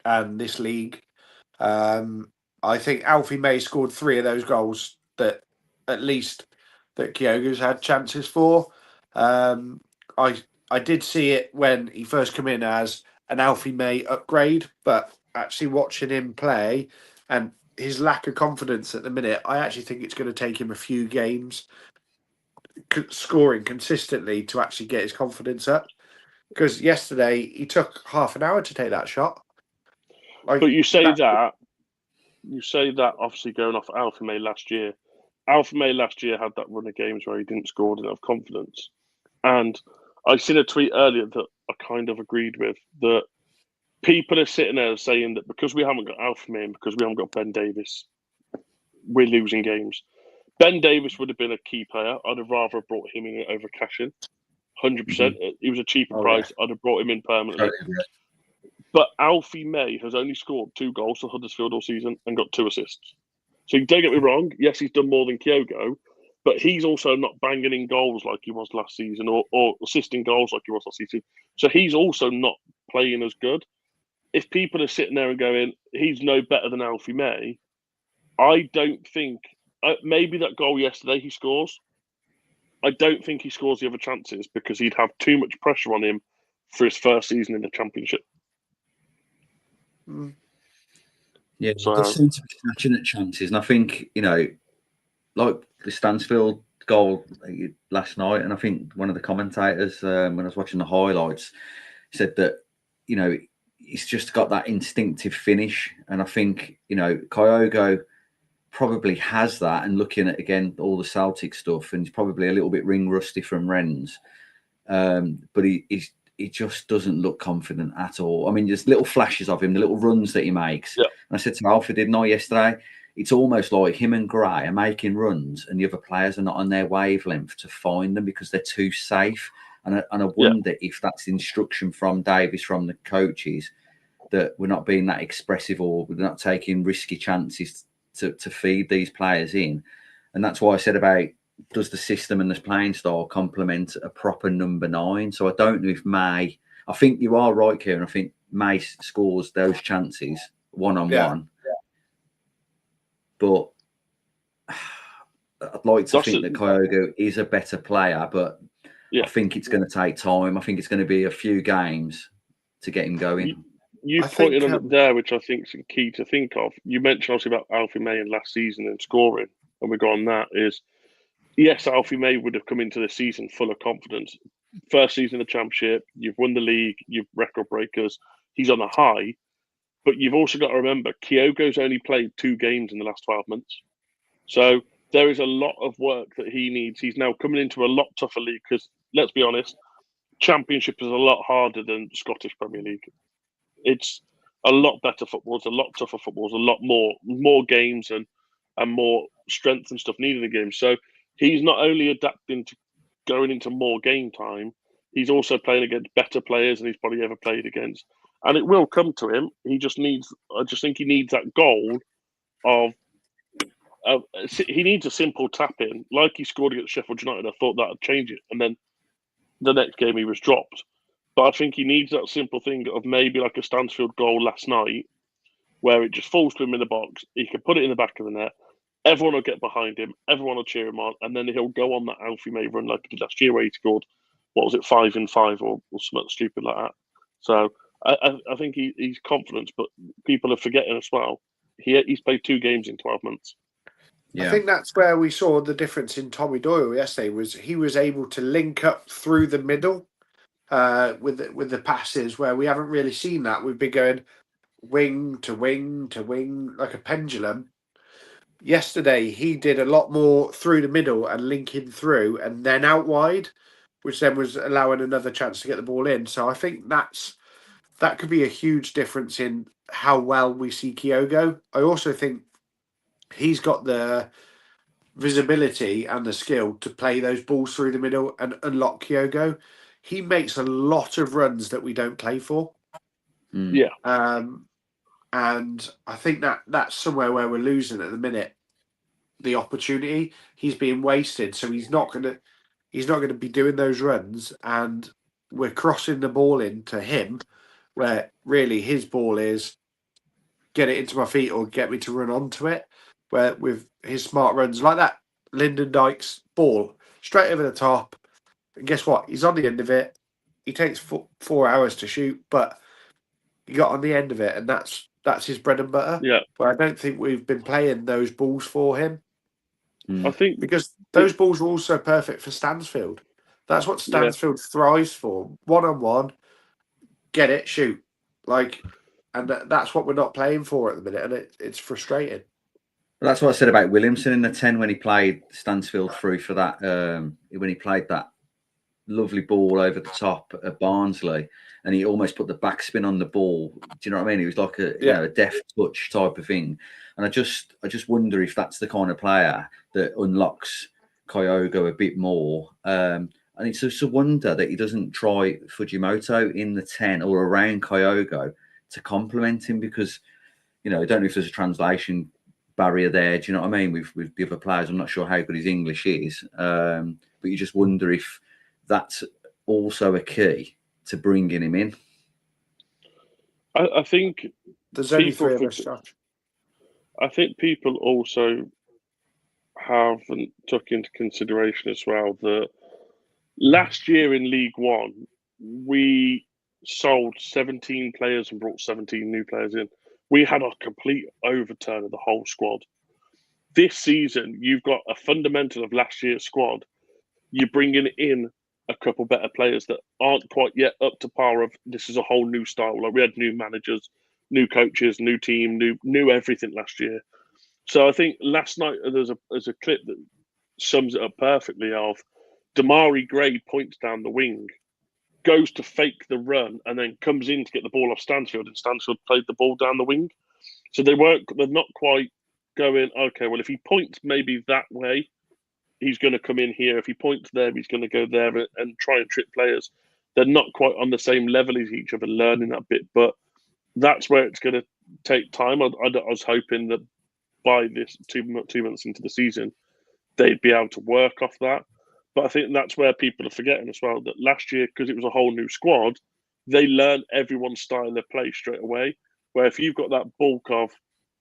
and this league. I think Alfie May scored 3 of those goals that at least that Kyogo's had chances for. I I did see it when he first came in as an Alfie May upgrade, but actually watching him play and his lack of confidence at the minute, I actually think it's going to take him a few games scoring consistently to actually get his confidence up. Because yesterday he took half an hour to take that shot. Like, But you say that obviously going off Alfie May last year. Alfie May last year had that run of games where he didn't score, didn't have confidence. And I seen a tweet earlier that I kind of agreed with, that people are sitting there saying that because we haven't got Alfie May and because we haven't got Ben Davis, we're losing games. Ben Davis would have been a key player. I'd have rather brought him in over Cashin. 100%. He was a cheaper price. Yeah. I'd have brought him in permanently. But Alfie May has only scored 2 goals for Huddersfield all season and got 2 assists. So don't get me wrong. Yes, he's done more than Kyogo, but he's also not banging in goals like he was last season or assisting goals like he was last season. So he's also not playing as good. If people are sitting there and going, he's no better than Alfie May, I don't think, maybe that goal yesterday he scores. I don't think he scores the other chances because he'd have too much pressure on him for his first season in the Championship. Yeah, he does seem to be snatching at chances. And I think, like the Stansfield goal last night, and I think one of the commentators, when I was watching the highlights, said that, he's just got that instinctive finish. And I think, Kyogo probably has that, and looking at, again, all the Celtic stuff, and he's probably a little bit ring rusty from Rennes. But he just doesn't look confident at all. I mean, there's little flashes of him, the little runs that he makes. Yeah. And I said to Alfie, didn't I, yesterday? It's almost like him and Gray are making runs and the other players are not on their wavelength to find them because they're too safe. And I wonder if that's instruction from Davis, from the coaches, that we're not being that expressive or we're not taking risky chances to feed these players in. And that's why I said about, does the system and the playing style complement a proper number 9? So I don't know if May, I think you are right, Kieran. I think May scores those chances one-on-one. Yeah. But I'd like to think that Kyogo is a better player, but I think it's going to take time. I think it's going to be a few games to get him going. You pointed on it there, which I think is key to think of. You mentioned obviously about Alfie May in last season and scoring, and we go on that is, yes, Alfie May would have come into the season full of confidence. First season of the Championship, you've won the league, you've record breakers. He's on a high, but you've also got to remember Kyogo's only played 2 games in the last 12 months. So there is a lot of work that he needs. He's now coming into a lot tougher league because, let's be honest, Championship is a lot harder than Scottish Premier League. It's a lot better football. It's a lot tougher football. It's a lot more games and more strength and stuff needed in the game. So he's not only adapting to going into more game time, he's also playing against better players than he's probably ever played against. And it will come to him. I just think he needs that goal he needs a simple tap in. Like he scored against Sheffield United, I thought that would change it. And then the next game he was dropped. But I think he needs that simple thing of maybe like a Stansfield goal last night where it just falls to him in the box. He can put it in the back of the net. Everyone will get behind him. Everyone will cheer him on. And then he'll go on that Alfie May run like he did last year where he scored, 5 in 5 or something stupid like that. So I think he's confident, but people are forgetting as well. He's played 2 games in 12 months. Yeah. I think that's where we saw the difference in Tommy Doyle yesterday. Was he was able to link up through the middle with the passes where we haven't really seen that. We've been going wing to wing to wing like a pendulum. Yesterday he did a lot more through the middle and linking through and then out wide, which then was allowing another chance to get the ball in. So I think that could be a huge difference in how well we see Kyogo. I also think he's got the visibility and the skill to play those balls through the middle and unlock Kyogo. He makes a lot of runs that we don't play for. Yeah. And I think that's somewhere where we're losing at the minute. The opportunity, he's being wasted, so he's not gonna be doing those runs, and we're crossing the ball into him, where really his ball is get it into my feet or get me to run onto it. Where with his smart runs like that, Lyndon Dykes ball straight over the top, and guess what? He's on the end of it. he takes 4 hours to shoot, but he got on the end of it, and that's his bread and butter. Yeah. But I don't think we've been playing those balls for him. I think because those balls are also perfect for Stansfield. That's what Stansfield thrives for. 1-on-1, get it, shoot. And that's what we're not playing for at the minute, and it's frustrating. That's what I said about Williamson in the 10 when he played Stansfield through for that. When he played that lovely ball over the top at Barnsley, and he almost put the backspin on the ball. Do you know what I mean? It was like a deft touch type of thing. And I just wonder if that's the kind of player that unlocks Kyogo a bit more. And it's just a wonder that he doesn't try Fujimoto in the 10 or around Kyogo to complement him, because, I don't know if there's a translation barrier there. Do you know what I mean? With the other players, I'm not sure how good his English is. But you just wonder if that's also a key to bringing him in. I think there's only 3 of us, Josh. I think people also haven't took into consideration as well that last year in League One, we sold 17 players and brought 17 new players in. We had a complete overturn of the whole squad. This season, you've got a fundamental of last year's squad. You're bringing in a couple better players that aren't quite yet up to par of this is a whole new style. Like, we had new managers, new coaches, new team, new everything last year. So I think last night there's a clip that sums it up perfectly of Damari Gray points down the wing, goes to fake the run, and then comes in to get the ball off Stansfield, and Stansfield played the ball down the wing. So they're not quite going, okay, well, if he points maybe that way, he's going to come in here. If he points there, he's going to go there and try and trick players. They're not quite on the same level as each other, learning that bit. But that's where it's going to take time. I was hoping that by this 2 months into the season, they'd be able to work off that. But I think that's where people are forgetting as well, that last year, because it was a whole new squad, they learned everyone's style of play straight away. Where if you've got that bulk of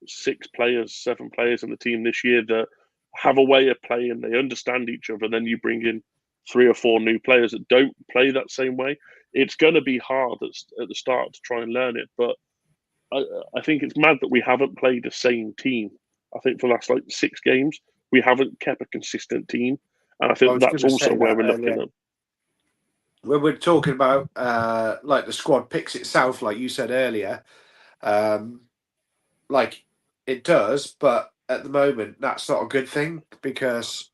6 players, 7 players in the team this year that have a way of playing, they understand each other, then you bring in 3 or 4 new players that don't play that same way, it's going to be hard at the start to try and learn it. But I think it's mad that we haven't played the same team. I think for the last 6 games, we haven't kept a consistent team. And I think that's also where we're looking at. When we're talking about the squad picks itself, like you said earlier, it does, but at the moment that's not a good thing, because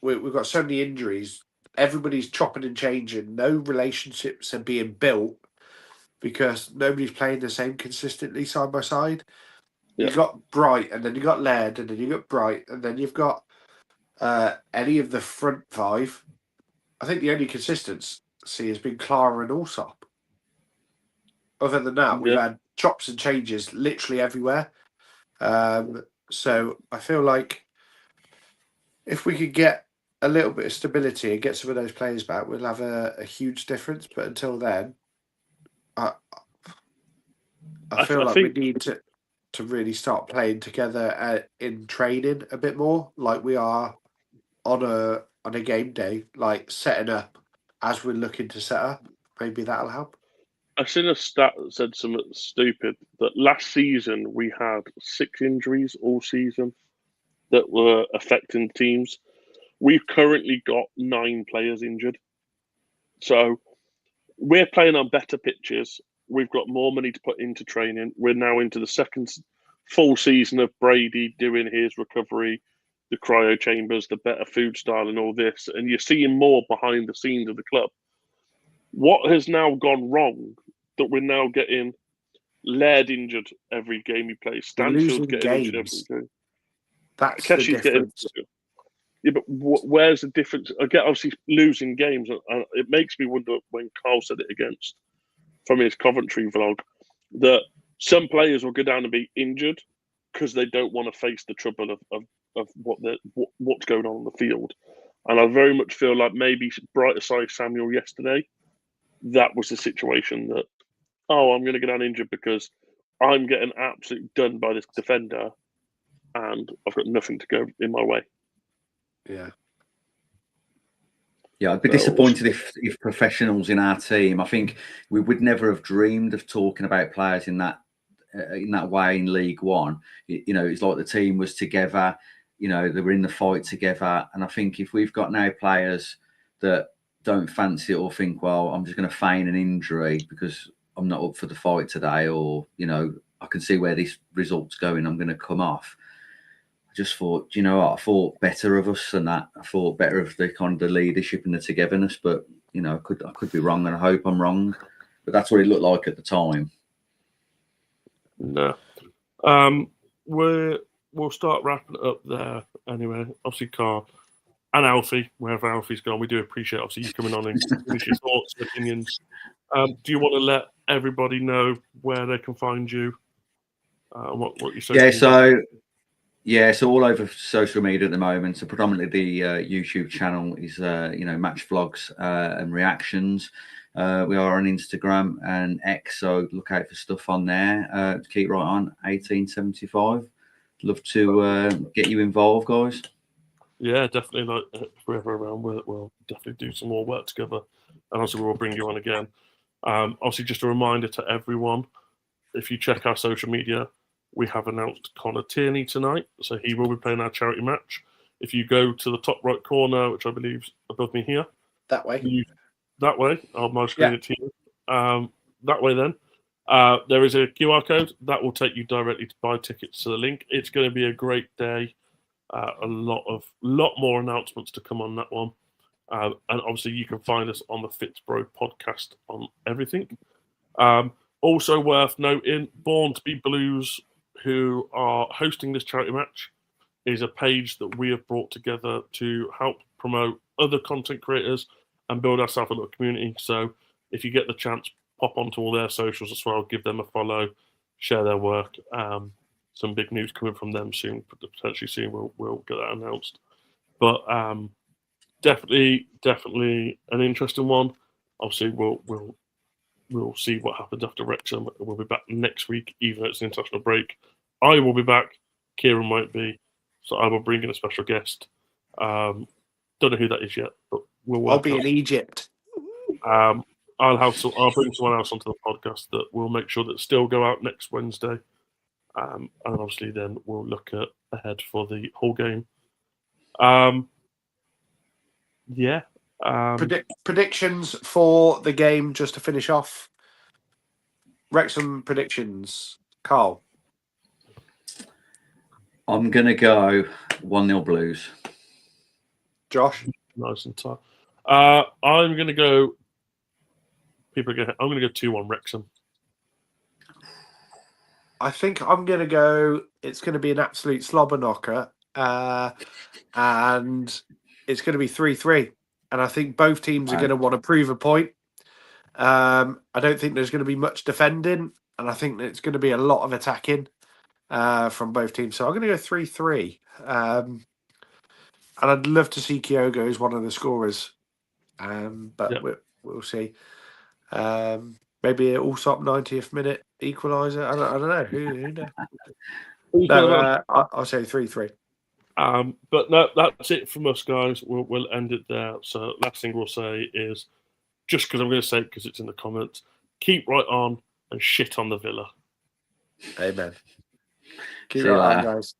we've got so many injuries. Everybody's chopping and changing. No relationships are being built because nobody's playing the same consistently side by side. Yeah. You've got Bright, and then you've got Laird, and then you've got Bright, and then you've got any of the front 5. I think the only consistency has been Clara and Allsop. Other than that, we've had chops and changes literally everywhere. So I feel like if we could get a little bit of stability and get some of those players back, we'll have a huge difference. But until then, I feel like we need to really start playing together in training a bit more, like we are on a game day, like setting up as we're looking to set up. Maybe that'll help. I've seen a stat that said something stupid, that last season we had 6 injuries all season that were affecting teams. We've currently got 9 players injured. So we're playing on better pitches. We've got more money to put into training. We're now into the second full season of Brady doing his recovery, the cryo chambers, the better food style and all this. And you're seeing more behind the scenes of the club. What has now gone wrong that we're now getting Laird injured every game he plays? Stansfield's getting injured every game. That's the difference. Yeah, but where's the difference? Again, obviously losing games, and it makes me wonder when Carl said it from his Coventry vlog, that some players will go down and be injured because they don't want to face the trouble of what's going on the field. And I very much feel like maybe bright aside Samuel yesterday, that was the situation that, I'm going to go down injured because I'm getting absolutely done by this defender and I've got nothing to go in my way. Yeah. Yeah, I'd be disappointed if professionals in our team. I think we would never have dreamed of talking about players in that way in League One. It's like the team was together. They were in the fight together. And I think if we've got now players that don't fancy it or think, well, I'm just going to feign an injury because I'm not up for the fight today, or I can see where this result's going, I'm going to come off. Just thought, what? I thought better of us than that. I thought better of the kind of the leadership and the togetherness. But I could be wrong, and I hope I'm wrong. But that's what it looked like at the time. No, we'll start wrapping it up there anyway. Obviously, Carl and Alfie, wherever Alfie's gone, we do appreciate obviously you coming on and finish your thoughts and opinions. Do you want to let everybody know where they can find you? What you say? Yeah, so all over social media at the moment. So predominantly the YouTube channel is, match vlogs and reactions. We are on Instagram and X, so look out for stuff on there. Keep right on 1875. Love to get you involved, guys. Yeah, definitely. Like if we're ever around, we'll definitely do some more work together, and also we'll bring you on again. Obviously, just a reminder to everyone: if you check our social media, we have announced Connor Tierney tonight, so he will be playing our charity match. If you go to the top right corner, which I believe is above me here, that way, I'll my screen it to you. That way, then there is a QR code that will take you directly to buy tickets to the link. It's going to be a great day. A lot more announcements to come on that one, and obviously you can find us on the Fitzbro podcast on everything. Also worth noting, Born to Be Blues, who are hosting this charity match, is a page that we have brought together to help promote other content creators and build ourselves a little community. So if you get the chance, pop onto all their socials as well, give them a follow, share their work. Some big news coming from them soon, potentially soon. We'll get that announced. But definitely an interesting one. Obviously, we'll see what happens after Wrexham. We'll be back next week, even though it's an international break. I will be back. Kieran might be. So I will bring in a special guest. Don't know who that is yet, but we'll work. I'll be in Egypt. I'll bring someone else onto the podcast that will make sure that still go out next Wednesday. And obviously then we'll look ahead for the whole game. Predictions for the game, just to finish off. Wrexham predictions. Carl. I'm going to go 1-0 Blues. Josh. Nice and tight. I'm going to go. I'm going to go 2-1 Wrexham. I think I'm going to go. It's going to be an absolute slobber knocker, and it's going to be 3-3. And I think both teams are going to want to prove a point. I don't think there's going to be much defending, and I think it's going to be a lot of attacking from both teams. So I'm going to go 3-3. And I'd love to see Kyogo as one of the scorers, but we'll see. Maybe an Allsop 90th minute equaliser. I don't know. Who knows? No, I'll say 3-3. But no, that's it from us, guys. We'll end it there. So last thing we'll say is, just because I'm going to say it because it's in the comments, keep right on and shit on the Villa. Amen. Keep right on, guys.